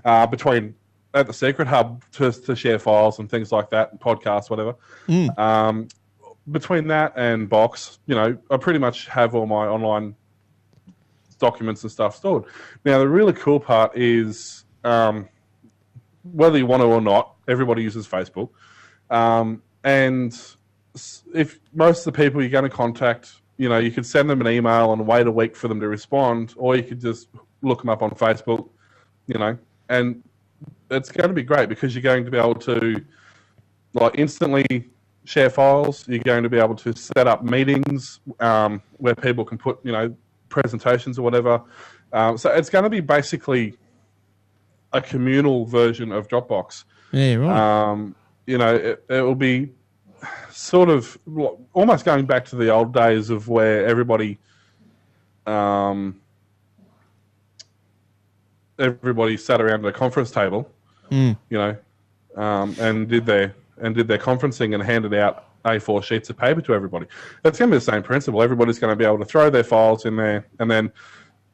at the Secret Hub to share files and things like that, and podcasts, whatever. Between that and Box, I pretty much have all my online documents and stuff stored. Now, the really cool part is whether you want to or not, everybody uses Facebook. And if most of the people you're going to contact, you could send them an email and wait a week for them to respond, or you could just look them up on Facebook, and it's going to be great because you're going to be able to instantly share files. You're going to be able to set up meetings where people can put, presentations or whatever. So it's going to be basically a communal version of Dropbox. Yeah, right. It will be sort of almost going back to the old days of where everybody sat around at a conference table, and did their conferencing and handed out A4 sheets of paper to everybody. It's going to be the same principle. Everybody's going to be able to throw their files in there, and then,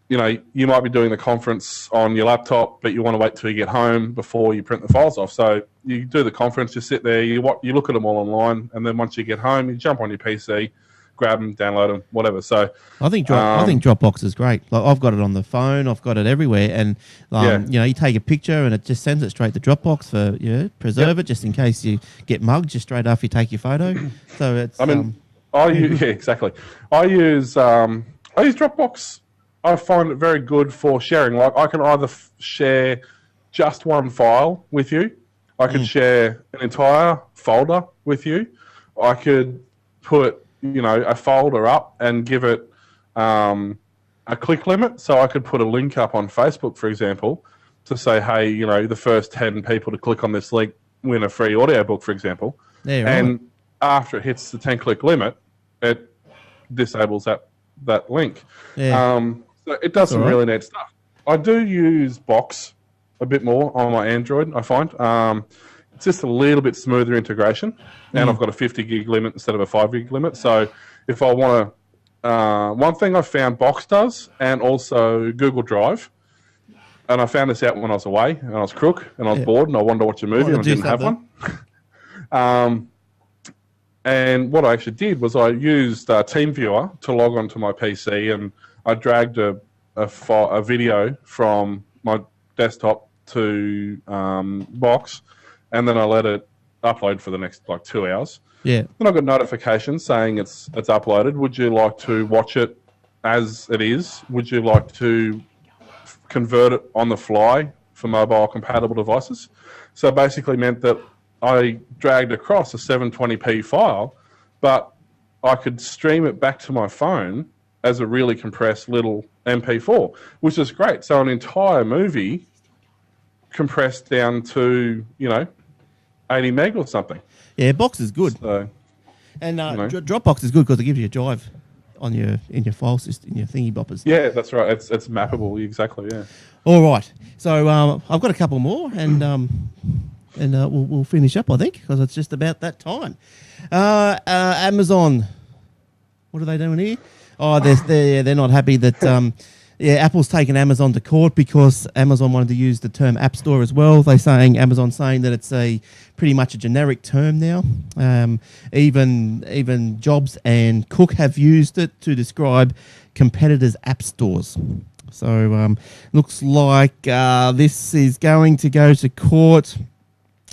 you know, you might be doing the conference on your laptop, but you want to wait till you get home before you print the files off. So you do the conference, you sit there, you look at them all online, and then once you get home, you jump on your PC, grab them, download them, whatever. So I think Dropbox is great. Like, I've got it on the phone, I've got it everywhere, and you know, you take a picture and it just sends it straight to Dropbox for preserve it just in case you get mugged just straight after you take your photo. So it's. I mean, I use exactly. I use Dropbox. I find it very good for sharing. Like, I can either share just one file with you. I could share an entire folder with you. I could put, you know, a folder up and give it a click limit. So I could put a link up on Facebook, for example, to say, hey, you know, the first 10 people to click on this link win a free audiobook, for example. Yeah, right. And after it hits the 10-click limit, it disables that link. Yeah. So it does some really neat stuff. I do use Box a bit more on my Android, I find. It's just a little bit smoother integration, and I've got a 50 gig limit instead of a 5 gig limit. So if I want to, one thing I found Box does, and also Google Drive, and I found this out when I was away, and I was crook, and I was bored, and I wanted to watch a movie, and I didn't have one. And what I actually did was I used TeamViewer to log onto my PC, and I dragged a video from my desktop to Box, and then I let it upload for the next 2 hours. Yeah. Then I got notifications saying it's uploaded. Would you like to watch it as it is? Would you like to convert it on the fly for mobile compatible devices? So it basically meant that I dragged across a 720p file, but I could stream it back to my phone as a really compressed little MP4, which is great. So an entire movie compressed down to, 80 meg or something. Yeah, Box is good. So, and Dropbox is good because it gives you a drive in your file system, in your thingy boppers. Yeah, that's right. It's mappable, exactly, yeah. All right. So I've got a couple more, and we'll finish up, I think, because it's just about that time. Amazon, what are they doing here? Oh, they're not happy that Apple's taken Amazon to court because Amazon wanted to use the term App Store as well. Amazon's saying that it's pretty much a generic term now. Even Jobs and Cook have used it to describe competitors' app stores. So looks like this is going to go to court.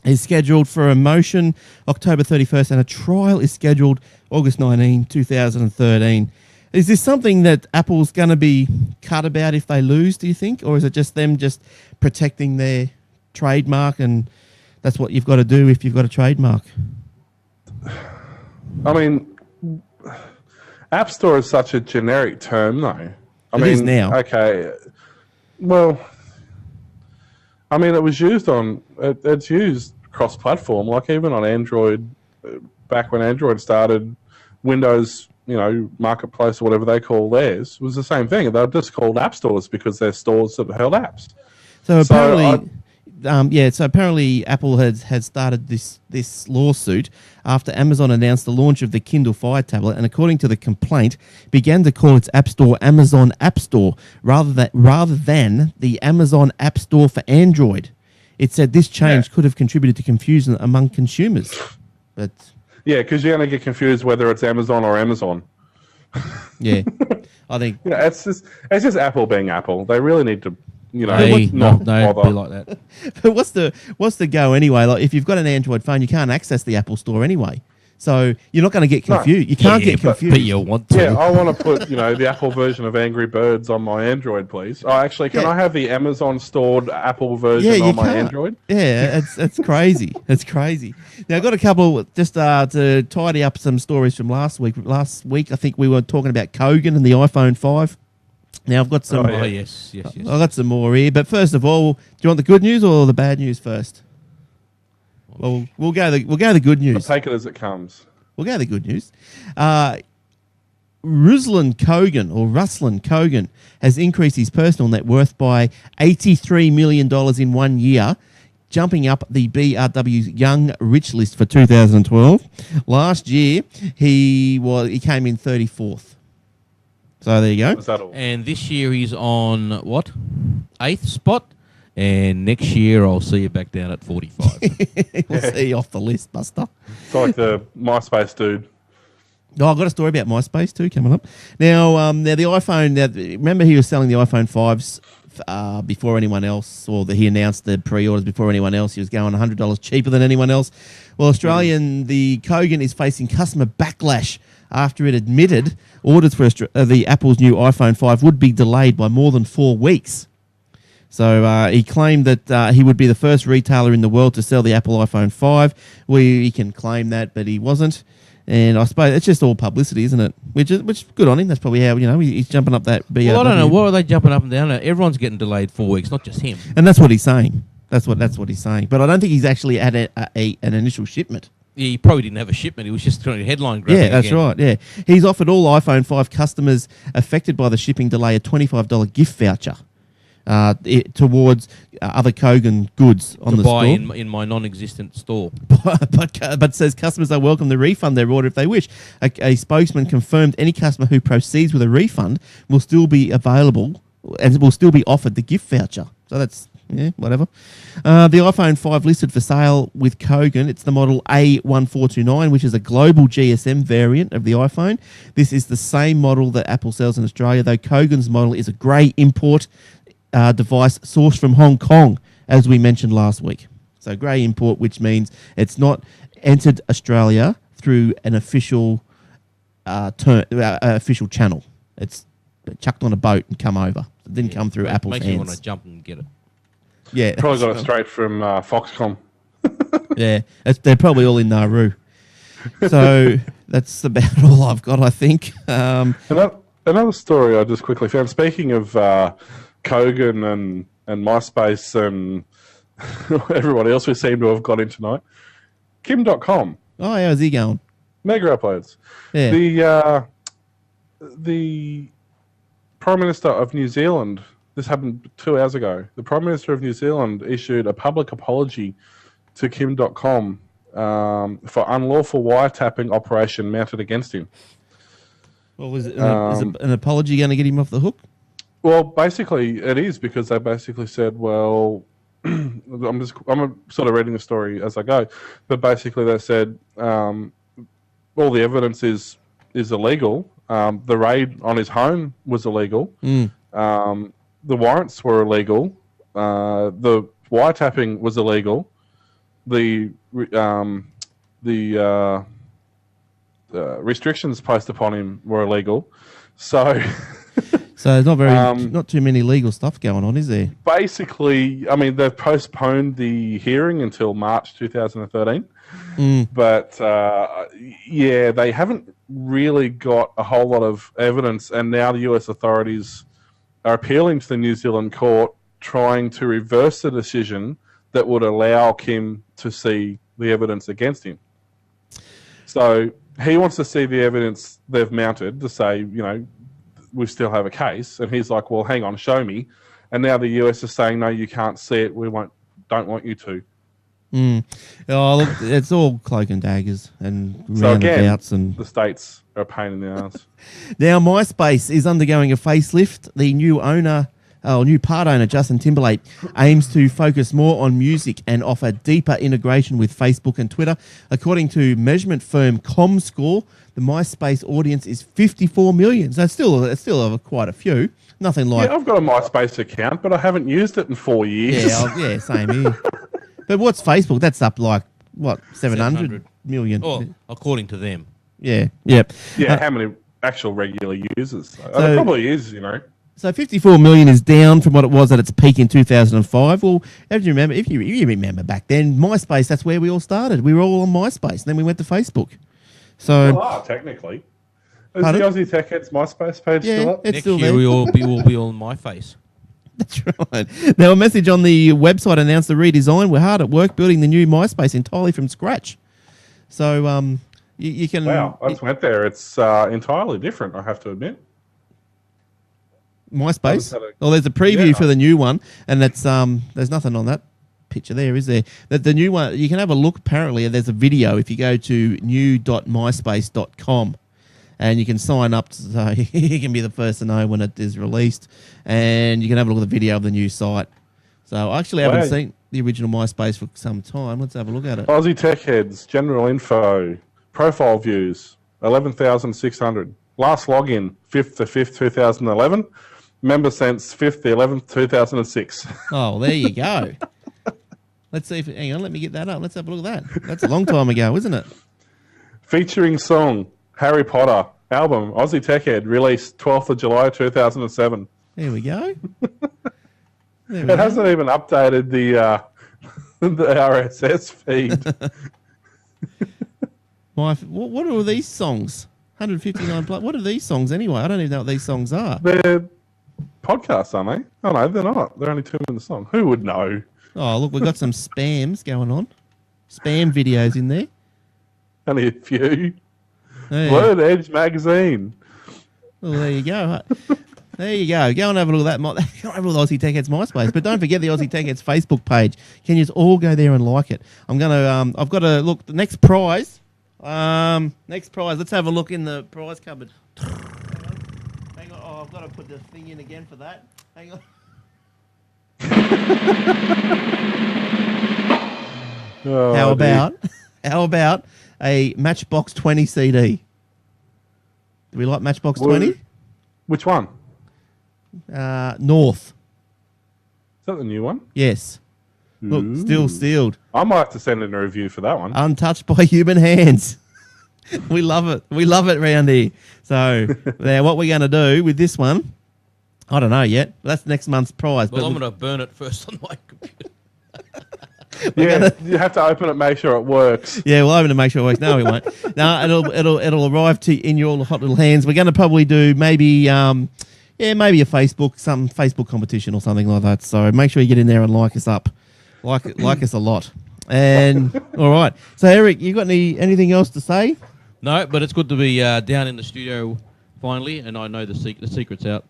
Is scheduled for a motion October 31st, and a trial is scheduled August 19, 2013. Is this something that Apple's going to be cut about if they lose, do you think? Or is it just them just protecting their trademark, and that's what you've got to do if you've got a trademark? I mean, App Store is such a generic term, though. It is now. Okay. Well, I mean, it was used it's used cross-platform, like even on Android, back when Android started, Windows, Marketplace or whatever they call theirs, was the same thing. They were just called app stores because they're stores that held apps. So apparently, Apple had started this lawsuit after Amazon announced the launch of the Kindle Fire tablet, and according to the complaint, began to call its app store Amazon App Store rather than the Amazon App Store for Android. It said this change could have contributed to confusion among consumers. But yeah, because you're going to get confused whether it's Amazon or Amazon. Yeah, I think it's just Apple being Apple. They really need to. Don't be like that. But what's the go anyway? Like, if you've got an Android phone, you can't access the Apple Store anyway. So you're not going to get confused. You can't get confused. But you want to. Yeah, I want to put the Apple version of Angry Birds on my Android, please. Oh, actually, can I have the Amazon stored Apple version on my Android? Yeah, it's crazy. It's crazy. Now I've got a couple just to tidy up some stories from last week. Last week, I think we were talking about Kogan and the iPhone 5. Now I've got some. Oh yes. I've got some more here, but first of all, do you want the good news or the bad news first? Well, we'll go the good news. I'll take it as it comes. We'll go the good news. Ruslan Kogan has increased his personal net worth by $83 million in 1 year jumping up the BRW's Young Rich list for 2012. Last year, he came in 34th. So there you go. Was that all? And this year he's on what? 8th spot. And next year I'll see you back down at 45. We'll see you off the list, Buster. It's like the MySpace dude. Oh, I've got a story about MySpace too coming up. Now the iPhone. Now, remember he was selling the iPhone 5s before anyone else, or he announced the pre-orders before anyone else. He was going $100 cheaper than anyone else. Well, the Kogan is facing customer backlash after it admitted orders for the Apple's new iPhone 5 would be delayed by more than 4 weeks. So he claimed that he would be the first retailer in the world to sell the Apple iPhone 5. He can claim that, but he wasn't. And I suppose it's just all publicity, isn't it? Which is good on him. That's probably how he's jumping up that BRW. Well, I don't know. What are they jumping up and down? Everyone's getting delayed 4 weeks, not just him. And that's what he's saying. That's what he's saying. But I don't think he's actually had an initial shipment. Yeah, he probably didn't have a shipment. He was just trying to headline grabbing. Yeah, that's right. Yeah, he's offered all iPhone 5 customers affected by the shipping delay a $25 gift voucher towards other Kogan goods on the buy store. in my non-existent store. but says customers are welcome to refund their order if they wish. A spokesman confirmed any customer who proceeds with a refund will still be available and will still be offered the gift voucher. So that's whatever. The iPhone 5 listed for sale with Kogan. It's the model A1429, which is a global GSM variant of the iPhone. This is the same model that Apple sells in Australia, though Kogan's model is a grey import device sourced from Hong Kong, as we mentioned last week. So grey import, which means it's not entered Australia through an official official channel. It's chucked on a boat and come over. It didn't come through Apple's Makes hands. you want to jump and get it. Yeah, Probably got it straight from Foxconn. yeah, they're probably all in Nauru. So that's about all I've got, I think. Another story I just quickly found. Speaking of Kogan and MySpace and everybody else we seem to have got in tonight, Kim.com. Oh, how's he going? Mega uploads. Yeah. The Prime Minister of New Zealand, this happened 2 hours ago, the Prime Minister of New Zealand issued a public apology to Kim.com for unlawful wiretapping operation mounted against him. Well, is an apology going to get him off the hook? Well, basically it is, because they basically said, well, I'm sort of reading the story as I go, but basically they said all the evidence is illegal. The raid on his home was illegal. The warrants were illegal. The wiretapping was illegal. The restrictions placed upon him were illegal. So there's not too many legal stuff going on, is there? Basically, I mean, they've postponed the hearing until March 2013. But they haven't really got a whole lot of evidence, and now the US authorities are appealing to the New Zealand court, trying to reverse the decision that would allow Kim to see the evidence against him. So he wants to see the evidence they've mounted to say, we still have a case, and he's like, well, hang on, show me. And now the US is saying, no, you can't see it. We don't want you to. Oh, look, it's all cloak and daggers and so roundabouts, again, and the states are a pain in the ass. Now, MySpace is undergoing a facelift. The new part owner, Justin Timberlake, aims to focus more on music and offer deeper integration with Facebook and Twitter. According to measurement firm ComScore, the MySpace audience is 54 million. So it's still quite a few. Nothing like... Yeah, I've got a MySpace account, but I haven't used it in 4 years. Yeah, same here. But what's Facebook? That's up like, 700 million? Oh, according to them. Yeah. Yeah, how many actual regular users? So it probably is, So 54 million is down from what it was at its peak in 2005. Well, if you remember back then, MySpace, that's where we all started. We were all on MySpace, and then we went to Facebook. So technically. Is the Aussie Tech Heads MySpace page still up? Next year we'll be on my face. That's right. Now, a message on the website announced the redesign. We're hard at work building the new MySpace entirely from scratch. So you can... Wow, I just went there. It's entirely different, I have to admit. MySpace? Well, there's a preview for the new one, and it's there's nothing on that picture there, is there? The new one, you can have a look. Apparently, there's a video if you go to new.myspace.com. And you can sign up so you can be the first to know when it is released. And you can have a look at the video of the new site. So I actually haven't seen the original MySpace for some time. Let's have a look at it. Aussie Tech Heads, general info, profile views, 11,600. Last login, 5th to 5th, 2011. Member since 5th to 11th, 2006. Oh, there you go. Let's see if... Hang on, let me get that up. Let's have a look at that. That's a long time ago, isn't it? Featuring song, Harry Potter. Album, Aussie Tech Head, released 12th of July, 2007. There we go. It hasn't even updated the RSS feed. What are these songs? 159 plus. What are these songs anyway? I don't even know what these songs are. They're podcasts, aren't they? Oh, no, they're not. They're only 2 minutes long. Who would know? Oh, look, we've got some spams going on. Spam videos in there. Only a few. Yeah. Word Edge magazine. Well, there you go. There you go. Go and have a look at that. Go and have a look at Aussie Tech Heads MySpace. But don't forget the Aussie Tech Heads Facebook page. Can you just all go there and like it? I'm gonna. I've got to look. The next prize. Next prize. Let's have a look in the prize cupboard. Hang on. Oh, I've got to put the thing in again for that. Hang on. Oh, How about a Matchbox 20 CD? Do we like Matchbox 20? Which one? North. Is that the new one? Yes. Look, Ooh. still sealed. I might have to send in a review for that one. Untouched by human hands. We love it. We love it round here. So, now what we're going to do with this one, I don't know yet. That's next month's prize. Well, I'm going to burn it first on my computer. You have to open it, make sure it works. Yeah, we'll open it, make sure it works. No, we won't. No, it'll arrive in your hot little hands. We're going to probably do maybe maybe a Facebook competition or something like that. So make sure you get in there and like us up, like us a lot. And all right. So Eric, you got anything else to say? No, but it's good to be down in the studio finally, and I know the secret's out.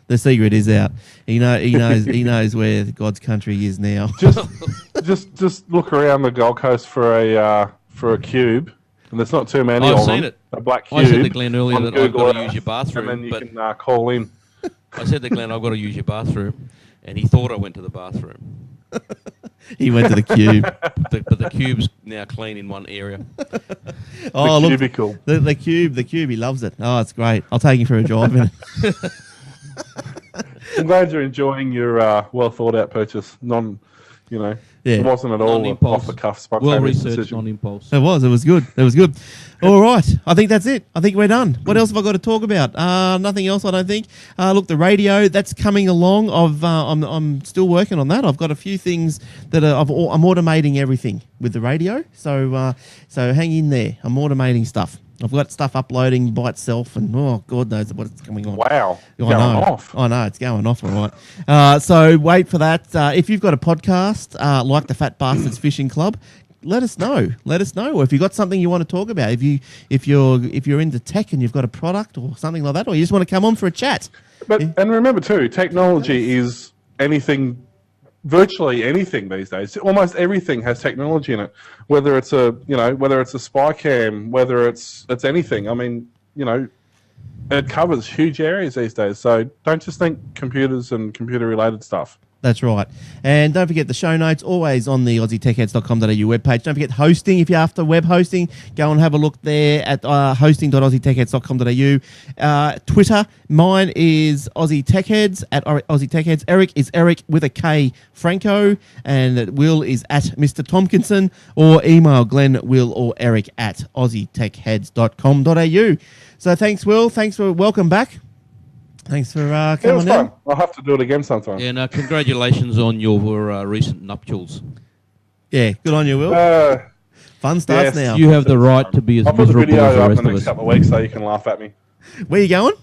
The secret is out. He knows where God's country is now. Just look around the Gold Coast for a cube, and there's not too many. I've of seen them. it. A black cube. I said to Glenn earlier that I've got to use your and bathroom, then you but can call in. I said to Glenn I've got to use your bathroom, and he thought I went to the bathroom. He went to the cube. But the cube's now clean in one area. Oh, the look, cubicle. the cube. He loves it. Oh, it's great. I'll take him for a drive in it. I'm glad you're enjoying your well thought out purchase. It wasn't at all off the cuff spontaneous Well researched, decision. on impulse. It was good. All right. I think that's it. I think we're done. What else have I got to talk about? Nothing else, I don't think. Look, the radio, that's coming along. I'm still working on that. I've got a few things that I'm automating everything with the radio. So hang in there. I'm automating stuff. I've got stuff uploading by itself, and God knows what's coming on. Wow. I know, it's going off, all right. So wait for that. If you've got a podcast like the Fat Bastards Fishing Club, let us know. Or if you've got something you want to talk about, if you're into tech and you've got a product or something like that, or you just want to come on for a chat. And remember too, technology is virtually anything these days. Almost everything has technology in it. Whether it's a spy cam, whether it's anything. I mean, it covers huge areas these days. So don't just think computers and computer related stuff. That's right. And don't forget the show notes, always on the aussietechheads.com.au webpage. Don't forget hosting. If you're after web hosting, go and have a look there at hosting.aussietechheads.com.au. Twitter, mine is Aussie Tech Heads, at Aussie Tech Heads. Eric is Eric with a K, Franco. And Will is at Mr. Tompkinson. Or email Glenn, Will, or Eric at aussietechheads.com.au. So thanks, Will. Welcome back. Thanks for coming It was fun. in. I'll have to do it again sometime. Yeah, and congratulations on your recent nuptials. Yeah, good on you, Will. Fun starts now. You have the right to be as I'll put the miserable video as the up in rest the of next us. couple of weeks so you can laugh at me. Where you going?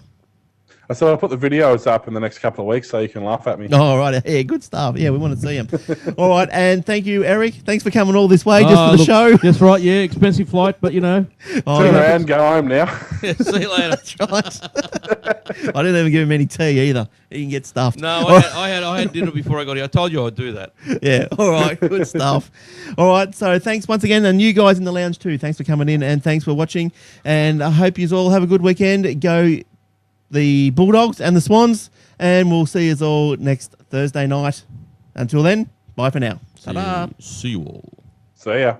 I said I'll put the videos up in the next couple of weeks so you can laugh at me. All right. Yeah, good stuff. Yeah, we want to see them. All right. And thank you, Eric. Thanks for coming all this way just for the Look, show. That's right, yeah, expensive flight, but you know. Turn around, go home now. See you later. That's right. I didn't even give him any tea either. He can get stuffed. No, I had dinner before I got here. I told you I'd do that. Yeah. All right. Good stuff. All right. So thanks once again. And you guys in the lounge too. Thanks for coming in and thanks for watching. And I hope you all have a good weekend. Go the Bulldogs and the Swans. And we'll see you all next Thursday night. Until then, bye for now. Ta-da. See you all. See ya.